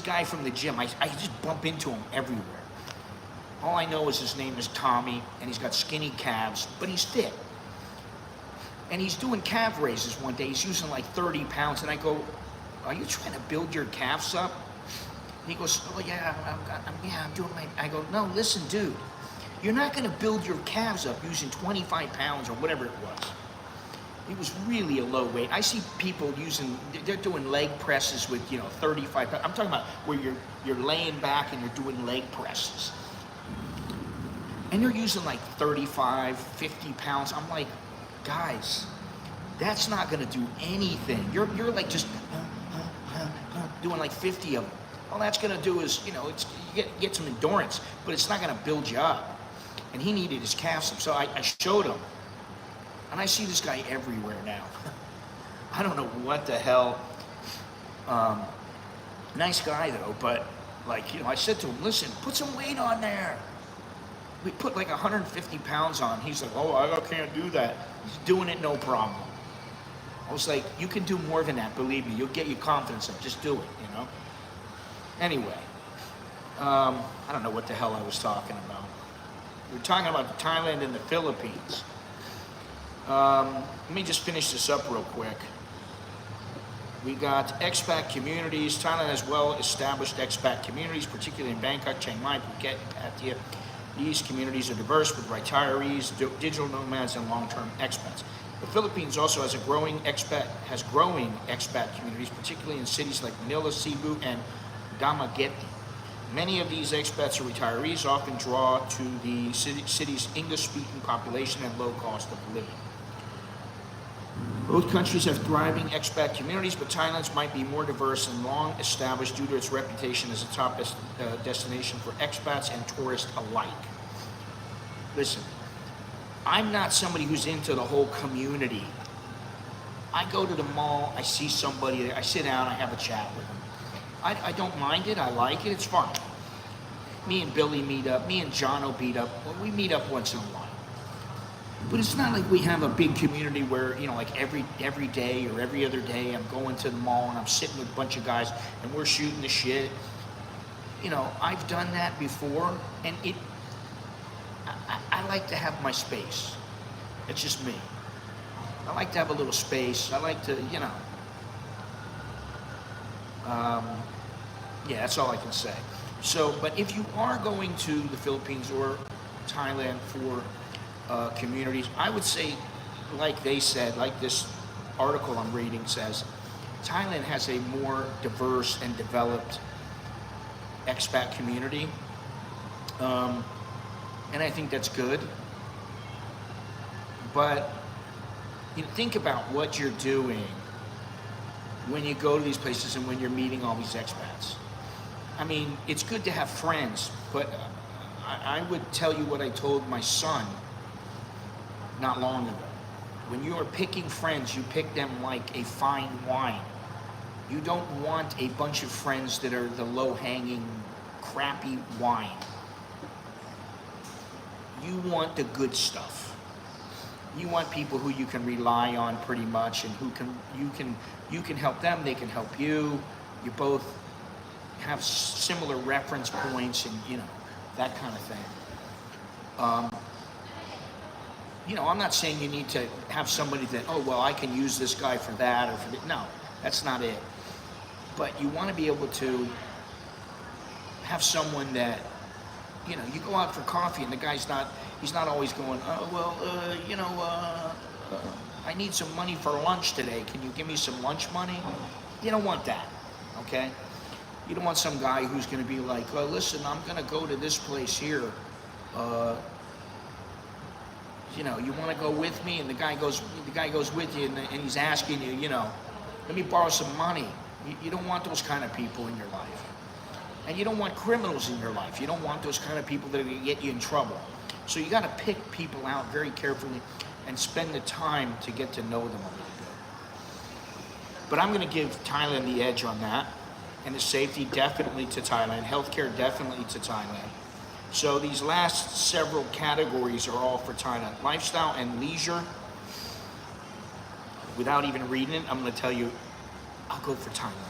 guy from the gym, I just bump into him everywhere. All I know is his name is Tommy, and he's got skinny calves, but he's fit. And he's doing calf raises one day. He's using like 30 pounds, and I go, are you trying to build your calves up? And he goes, oh yeah, I'm doing my... I go, no, listen, dude. You're not going to build your calves up using 25 pounds or whatever it was. He was really a low weight. I see people they're doing leg presses with, 35 pounds. I'm talking about where you're laying back and you're doing leg presses. And they're using like 35, 50 pounds. I'm like, guys, that's not going to do anything. You're like just doing like 50 of them. All that's going to do is, it's you get some endurance, but it's not going to build you up. And he needed his calves up, so I showed him. And I see this guy everywhere now. I don't know what the hell. Nice guy though, but I said to him, listen, put some weight on there. We put like 150 pounds on. He's like, oh, I can't do that. He's doing it no problem. I was like, you can do more than that, believe me. You'll get your confidence up. Just do it, Anyway, I don't know what the hell I was talking about. We were talking about Thailand and the Philippines. Let me just finish this up real quick. We got expat communities. Thailand has well-established expat communities, particularly in Bangkok, Chiang Mai, Phuket, and Pattaya. These communities are diverse with retirees, digital nomads, and long-term expats. The Philippines also has growing expat communities, particularly in cities like Manila, Cebu, and Dumaguete. Many of these expats are retirees, often draw to the city's English-speaking population and low cost of living. Both countries have thriving expat communities, but Thailand's might be more diverse and long established due to its reputation as a top destination for expats and tourists alike. Listen, I'm not somebody who's into the whole community. I go to the mall, I see somebody there, I sit down, I have a chat with them. I don't mind it, I like it, it's fun. Me and Billy meet up, me and John will meet up. Well, we meet up once in a while. But it's not like we have a big community where, like every day or every other day I'm going to the mall and I'm sitting with a bunch of guys and we're shooting the shit. I've done that before, and I like to have my space. It's just me. I like to have a little space. I like to, yeah, that's all I can say. So, but if you are going to the Philippines or Thailand for communities, I would say, like they said, like this article I'm reading says, Thailand has a more diverse and developed expat community. And I think that's good. But think about what you're doing when you go to these places and when you're meeting all these expats. I mean, it's good to have friends, but I would tell you what I told my son not long ago. When you are picking friends, you pick them like a fine wine. You don't want a bunch of friends that are the low-hanging, crappy wine. You want the good stuff. You want people who you can rely on pretty much, and you can help them, they can help you. You both have similar reference points, and that kind of thing. I'm not saying you need to have somebody that, oh well, I can use this guy for that or for that. No, that's not it. But you want to be able to have someone that, you go out for coffee and the guy's he's not always going, oh, well, I need some money for lunch today. Can you give me some lunch money? You don't want that, okay? You don't want some guy who's going to be like, oh, listen, I'm going to go to this place here. You want to go with me? And the guy goes with you, and he's asking you, let me borrow some money. You don't want those kind of people in your life. And you don't want criminals in your life. You don't want those kind of people that are going to get you in trouble. So you got to pick people out very carefully and spend the time to get to know them a little bit. But I'm going to give Thailand the edge on that. And the safety definitely to Thailand. Healthcare definitely to Thailand. So these last several categories are all for Thailand. Lifestyle and leisure. Without even reading it, I'm going to tell you, I'll go for Thailand.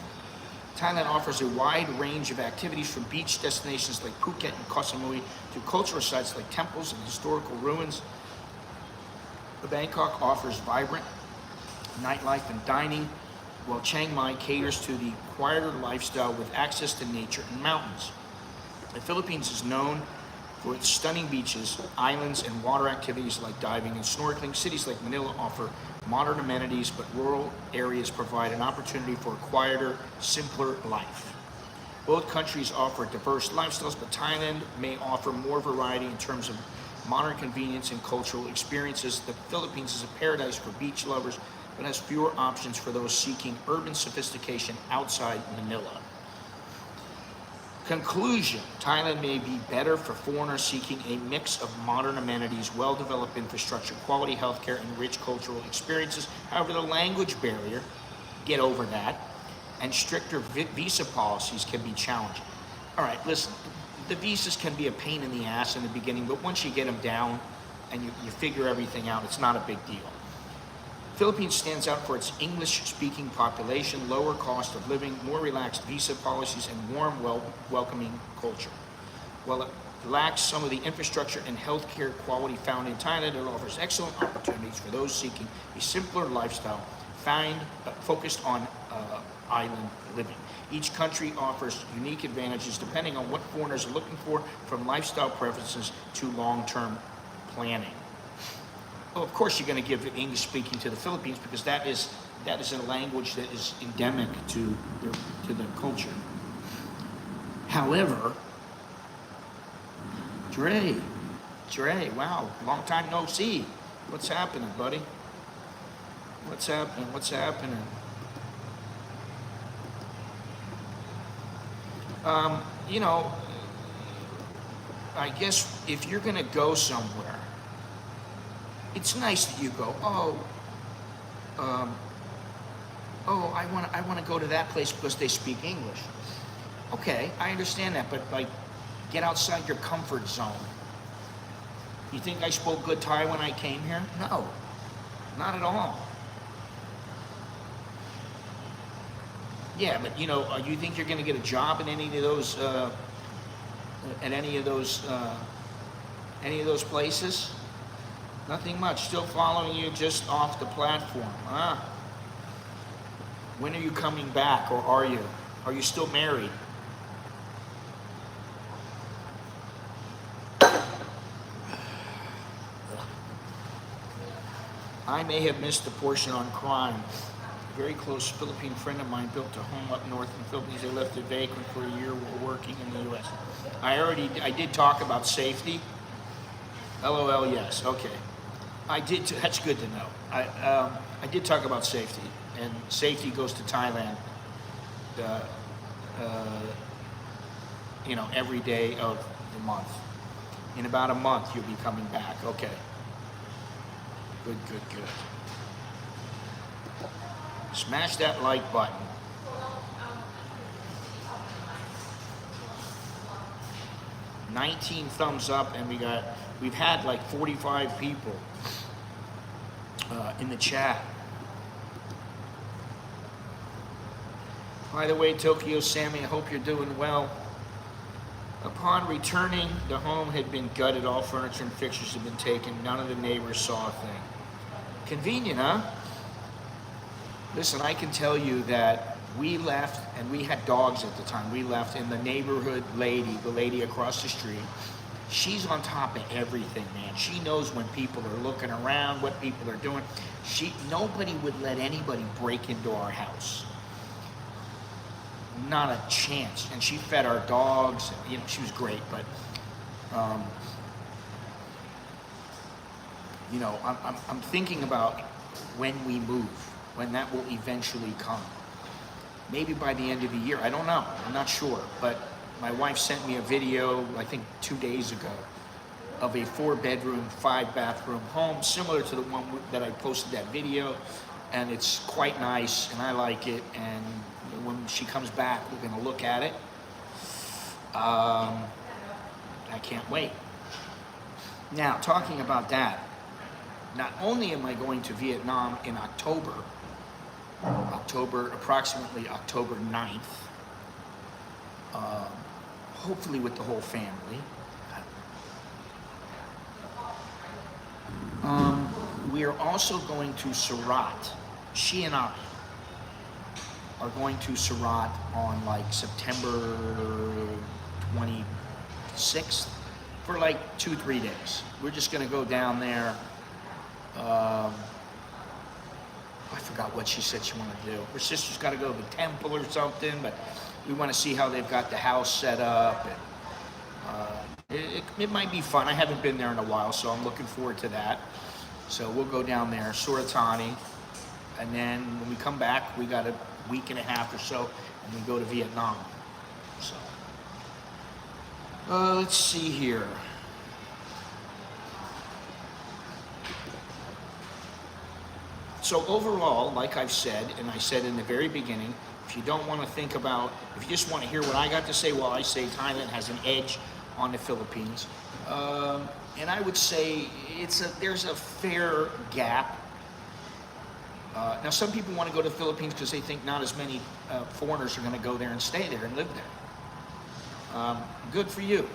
Thailand offers a wide range of activities from beach destinations like Phuket and Koh Samui to cultural sites like temples and historical ruins. Bangkok offers vibrant nightlife and dining, while Chiang Mai caters to the quieter lifestyle with access to nature and mountains. The Philippines is known for its stunning beaches, islands, and water activities like diving and snorkeling. Cities like Manila offer modern amenities, but rural areas provide an opportunity for a quieter, simpler life. Both countries offer diverse lifestyles, but Thailand may offer more variety in terms of modern convenience and cultural experiences. The Philippines is a paradise for beach lovers, but has fewer options for those seeking urban sophistication outside Manila. Conclusion: Thailand may be better for foreigners seeking a mix of modern amenities, well-developed infrastructure, quality healthcare, and rich cultural experiences. However, the language barrier, get over that, and stricter visa policies can be challenging. All right, listen, the visas can be a pain in the ass in the beginning, but once you get them down and you figure everything out, it's not a big deal. Philippines stands out for its English-speaking population, lower cost of living, more relaxed visa policies, and warm, welcoming culture. While it lacks some of the infrastructure and healthcare quality found in Thailand, it offers excellent opportunities for those seeking a simpler lifestyle, focused on island living. Each country offers unique advantages depending on what foreigners are looking for, from lifestyle preferences to long-term planning. Well, of course, you're going to give English speaking to the Philippines because that is a language that is endemic to the culture. However, Dre, wow, long time no see. What's happening, buddy? What's happening? I guess if you're going to go somewhere, it's nice that you go, I want to go to that place because they speak English. Okay, I understand that, but get outside your comfort zone. You think I spoke good Thai when I came here? No, not at all. Yeah, but you think you're going to get a job in any of those places? Nothing much. Still following you just off the platform. Ah. When are you coming back, or are you? Are you still married? I may have missed the portion on crime. A very close Philippine friend of mine built a home up north in the Philippines. They left it vacant for a year while working in the U.S. I did talk about safety. LOL, yes, okay. That's good to know. I did talk about safety, and safety goes to Thailand, every day of the month. In about a month, you'll be coming back. Okay. Good, good, good. Smash that like button. "19 thumbs up, and we've had like 45 people in the chat. By the way, Tokyo Sammy, I hope you're doing well. Upon returning, the home had been gutted. All furniture and fixtures had been taken. None of the neighbors saw a thing. Convenient, huh? Listen, I can tell you that we left, and we had dogs at the time. We left, and the neighborhood lady, the lady across the street, she's on top of everything, man. She knows when people are looking around, what people are doing. Nobody would let anybody break into our house. Not a chance. And she fed our dogs. She was great, but I'm thinking about when we move, when that will eventually come. Maybe by the end of the year. I don't know. I'm not sure. But my wife sent me a video, I think 2 days ago, of a 4-bedroom, 5-bathroom home, similar to the one that I posted that video. And it's quite nice, and I like it. And when she comes back, we're going to look at it. I can't wait. Now, talking about that, not only am I going to Vietnam in approximately October 9th, hopefully with the whole family. We are also going to Surat. She and I are going to Surat on like September 26th for like 2-3 days. We're just going to go down there. I forgot what she said she wanted to do. Her sister's got to go to the temple or something, but we want to see how they've got the house set up. And it might be fun. I haven't been there in a while, so I'm looking forward to that. So we'll go down there, Suratani, and then when we come back, we got a week and a half or so, and we go to Vietnam. So let's see here. So overall, like I've said, and I said in the very beginning, if you don't want to think about, if you just want to hear what I got to say, well, I say Thailand has an edge on the Philippines. And I would say there's a fair gap. Now, some people want to go to the Philippines because they think not as many foreigners are going to go there and stay there and live there. Good for you.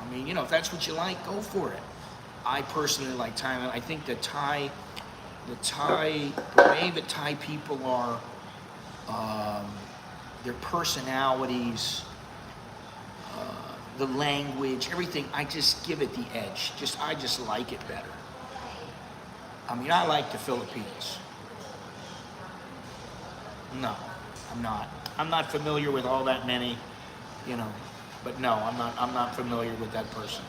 I mean, if that's what you like, go for it. I personally like Thailand. I think the way that Thai people are, their personalities, the language, everything, I just give it the edge. I just like it better. I mean, I like the Philippines. No, I'm not. I'm not familiar with all that many, but no, I'm not familiar with that person.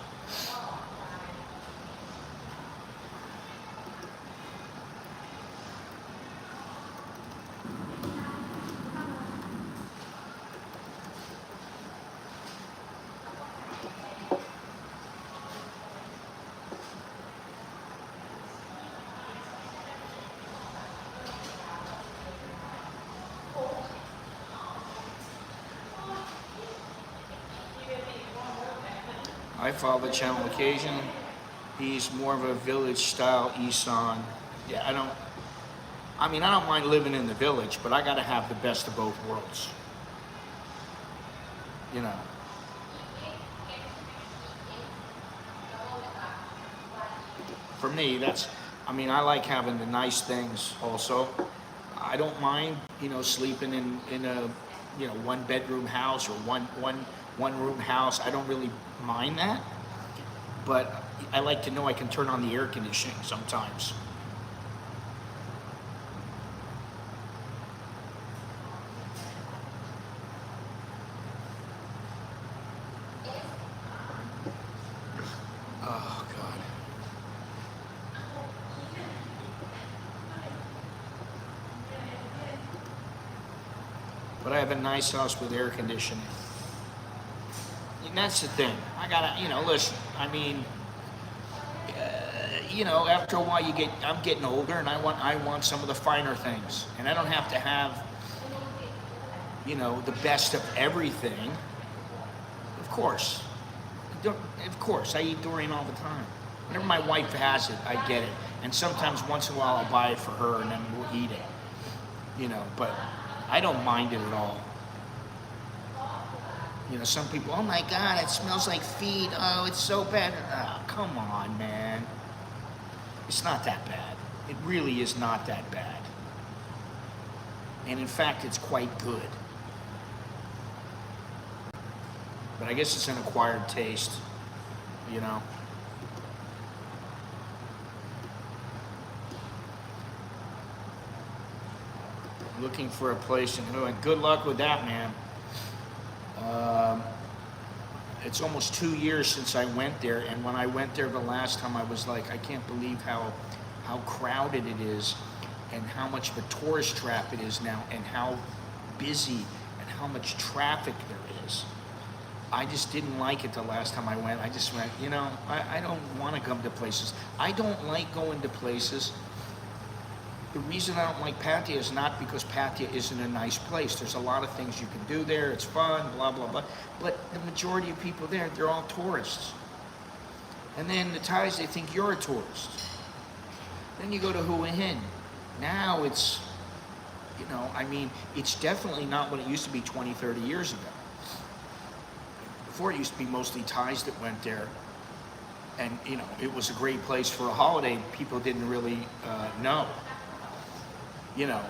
I follow the channel occasionally. He's more of a village style Isan. Yeah, I don't mind living in the village, but I gotta have the best of both worlds. For me, that's, I mean, I like having the nice things also. I don't mind, you know, sleeping in a, you know, one bedroom house or one room house. I don't really mind that, but I like to know I can turn on the air conditioning sometimes. Oh God. But I have a nice house with air conditioning. And that's the thing. I gotta, you know, listen. I mean, you know, after a while, I'm getting older, and I want some of the finer things, and I don't have to have, you know, the best of everything. Of course, of course, I eat durian all the time. Whenever my wife has it, I get it, and sometimes once in a while I'll buy it for her, and then we'll eat it. You know, but I don't mind it at all. You know, some people, oh my God, it smells like feet. Oh, it's so bad. Oh, come on, man. It's not that bad. It really is not that bad. And in fact, it's quite good. But I guess it's an acquired taste, you know. Looking for a place in Hanoi. Good luck with that, man. It's almost 2 years since I went there, and when I went there the last time, I was like, I can't believe how crowded it is, and how much of a tourist trap it is now, and how busy and how much traffic there is. I just didn't like it the last time I went. I just went, you know, I don't want to come to places. I don't like going to places. The reason I don't like Pattaya is not because Pattaya isn't a nice place. There's a lot of things you can do there. It's fun, blah, blah, blah. But the majority of people there, they're all tourists. And then the Thais, they think you're a tourist. Then you go to Hua Hin. Now it's, you know, I mean, it's definitely not what it used to be 20, 30 years ago. Before, it used to be mostly Thais that went there. And, you know, it was a great place for a holiday. People didn't really know. You know,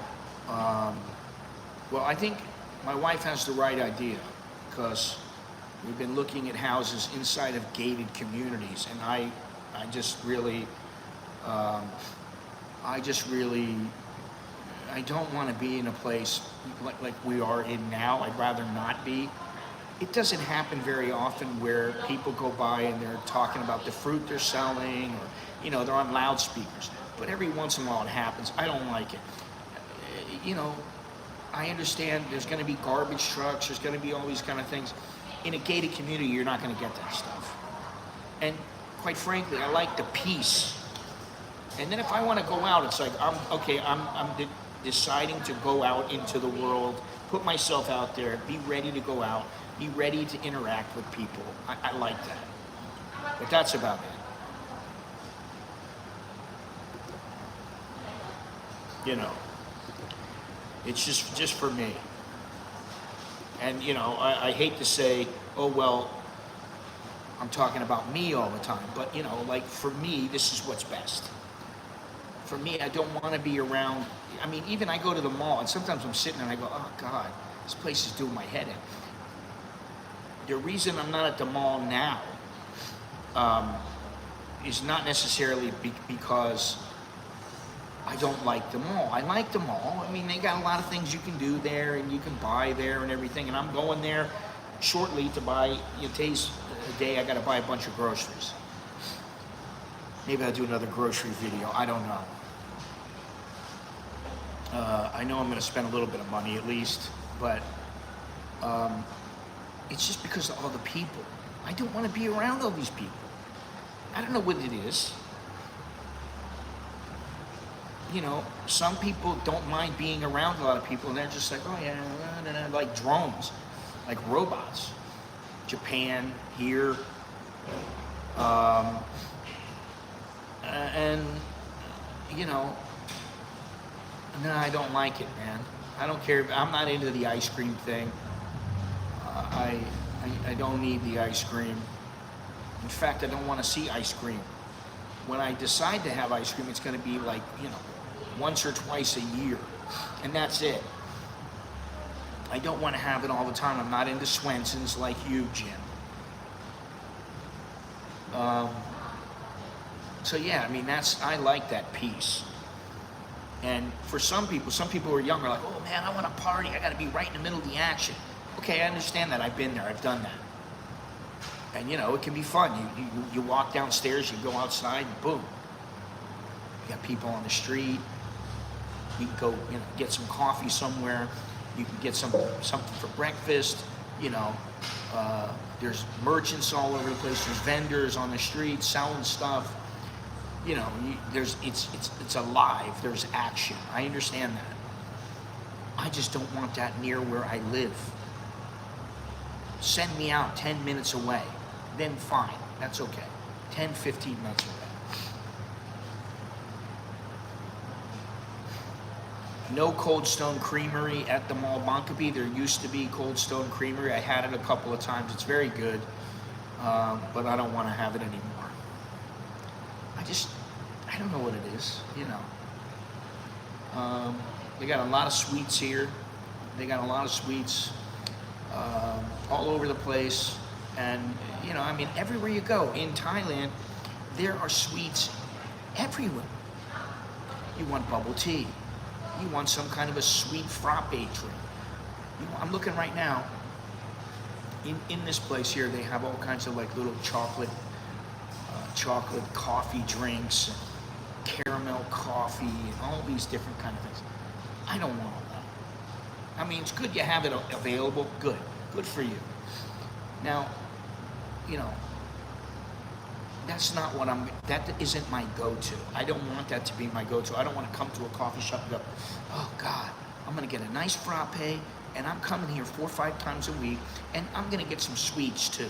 well, I think my wife has the right idea, because we've been looking at houses inside of gated communities, and I just really, I don't want to be in a place like we are in now. I'd rather not be. It doesn't happen very often where people go by and they're talking about the fruit they're selling, or, you know, they're on loudspeakers. But every once in a while it happens. I don't like it. You know, I understand there's going to be garbage trucks, there's going to be all these kind of things. In a gated community, you're not going to get that stuff. And quite frankly, I like the peace. And then if I want to go out, it's like, I'm deciding to go out into the world, put myself out there, be ready to go out, be ready to interact with people. I like that. But that's about it. You know. It's just for me. And, you know, I hate to say, oh, well, I'm talking about me all the time. But, you know, like, for me, this is what's best. For me, I don't want to be around. I mean, even I go to the mall, and sometimes I'm sitting and I go, oh, God, this place is doing my head in. The reason I'm not at the mall now is not necessarily because I don't like the mall. I like the mall. I mean, they got a lot of things you can do there, and you can buy there and everything. And I'm going there shortly to buy, you know, today's the day I got to buy a bunch of groceries. Maybe I'll do another grocery video. I don't know. I know I'm going to spend a little bit of money at least, but it's just because of all the people. I don't want to be around all these people. I don't know what it is. You know, some people don't mind being around a lot of people, and they're just like, oh yeah, like drones, like robots. Japan, here, and you know, no, I don't like it, man. I don't care. I'm not into the ice cream thing. I don't need the ice cream. In fact, I don't want to see ice cream. when I decide to have ice cream, it's going to be like, once or twice a year, and that's it. I don't want to have it all the time. I'm not into Swenson's like you, Jim. So yeah, I mean, I like that piece. And for some people who are younger are like, oh man, I want to party. I got to be right in the middle of the action. Okay, I understand that. I've been there. I've done that. And it can be fun. You walk downstairs, you go outside, and boom. You got people on the street. You can go, get some coffee somewhere. You can get something for breakfast. There's merchants all over the place. There's vendors on the street selling stuff. It's alive. There's action. I understand that. I just don't want that near where I live. Send me out 10 minutes away. Then fine. That's okay. 10, 15 minutes away. No Cold Stone Creamery at the Mall Bankaby. There used to be Cold Stone Creamery. I had it a couple of times. It's very good, but I don't want to have it anymore. I don't know what it is, They got a lot of sweets here. They got a lot of sweets all over the place. And, everywhere you go in Thailand, there are sweets everywhere. You want bubble tea. You want some kind of a sweet frappe drink. I'm looking right now. In this place here, they have all kinds of like little chocolate coffee drinks, and caramel coffee, and all these different kind of things. I don't want all that. I mean, it's good you have it available. Good for you. Now, that isn't my go-to. I don't want that to be my go-to. I don't want to come to a coffee shop and go, oh God, I'm going to get a nice frappe, and I'm coming here 4 or 5 times a week, and I'm going to get some sweets too.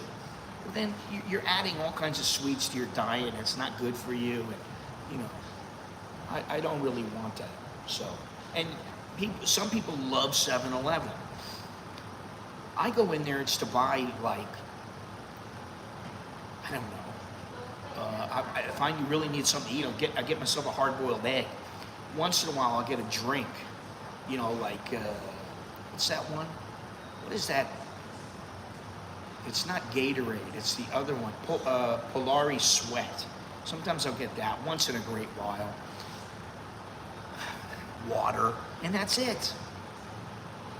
Well, then you're adding all kinds of sweets to your diet, and it's not good for you. And, I don't really want that. So, and some people love 7-Eleven. I go in there, it's to buy, like, I don't know. I find you really need something to eat. I get myself a hard-boiled egg. Once in a while, I'll get a drink. Like, what's that one? What is that? It's not Gatorade. It's the other one. Polari Sweat. Sometimes I'll get that once in a great while. Water. And that's it.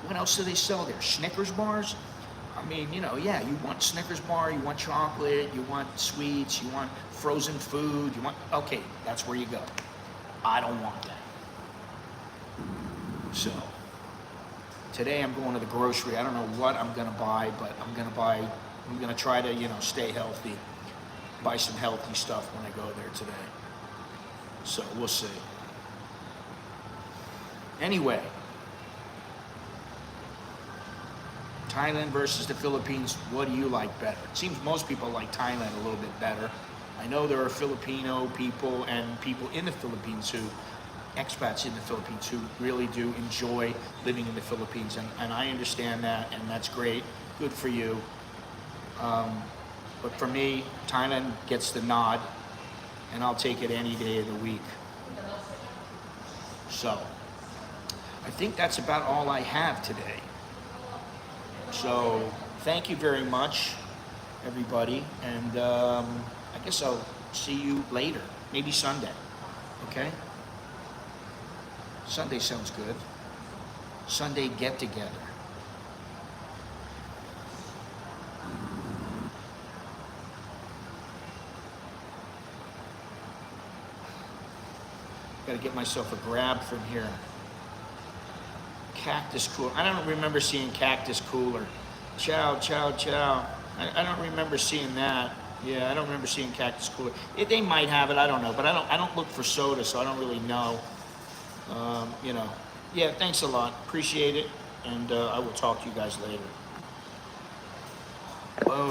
What else do they sell there? Snickers bars? I mean, yeah, you want Snickers bar, you want chocolate, you want sweets, you want frozen food, okay, that's where you go. I don't want that. So, today I'm going to the grocery. I don't know what I'm going to buy, but I'm going to try to, stay healthy, buy some healthy stuff when I go there today. So, we'll see. Anyway, Thailand versus the Philippines, what do you like better? It seems most people like Thailand a little bit better. I know there are Filipino people and people in the Philippines expats in the Philippines who really do enjoy living in the Philippines, and I understand that, and that's great. Good for you. But for me, Thailand gets the nod, and I'll take it any day of the week. So, I think that's about all I have today. So, thank you very much, everybody, and I guess I'll see you later, maybe Sunday, okay? Sunday sounds good. Sunday get-together. Got to get myself a grab from here. Cactus cooler. I don't remember seeing cactus cooler. Chow, chow, chow. I don't remember seeing that. Yeah, I don't remember seeing cactus cooler. They might have it. I don't know. But I don't look for soda, so I don't really know. Yeah, thanks a lot. Appreciate it. And I will talk to you guys later. Boom.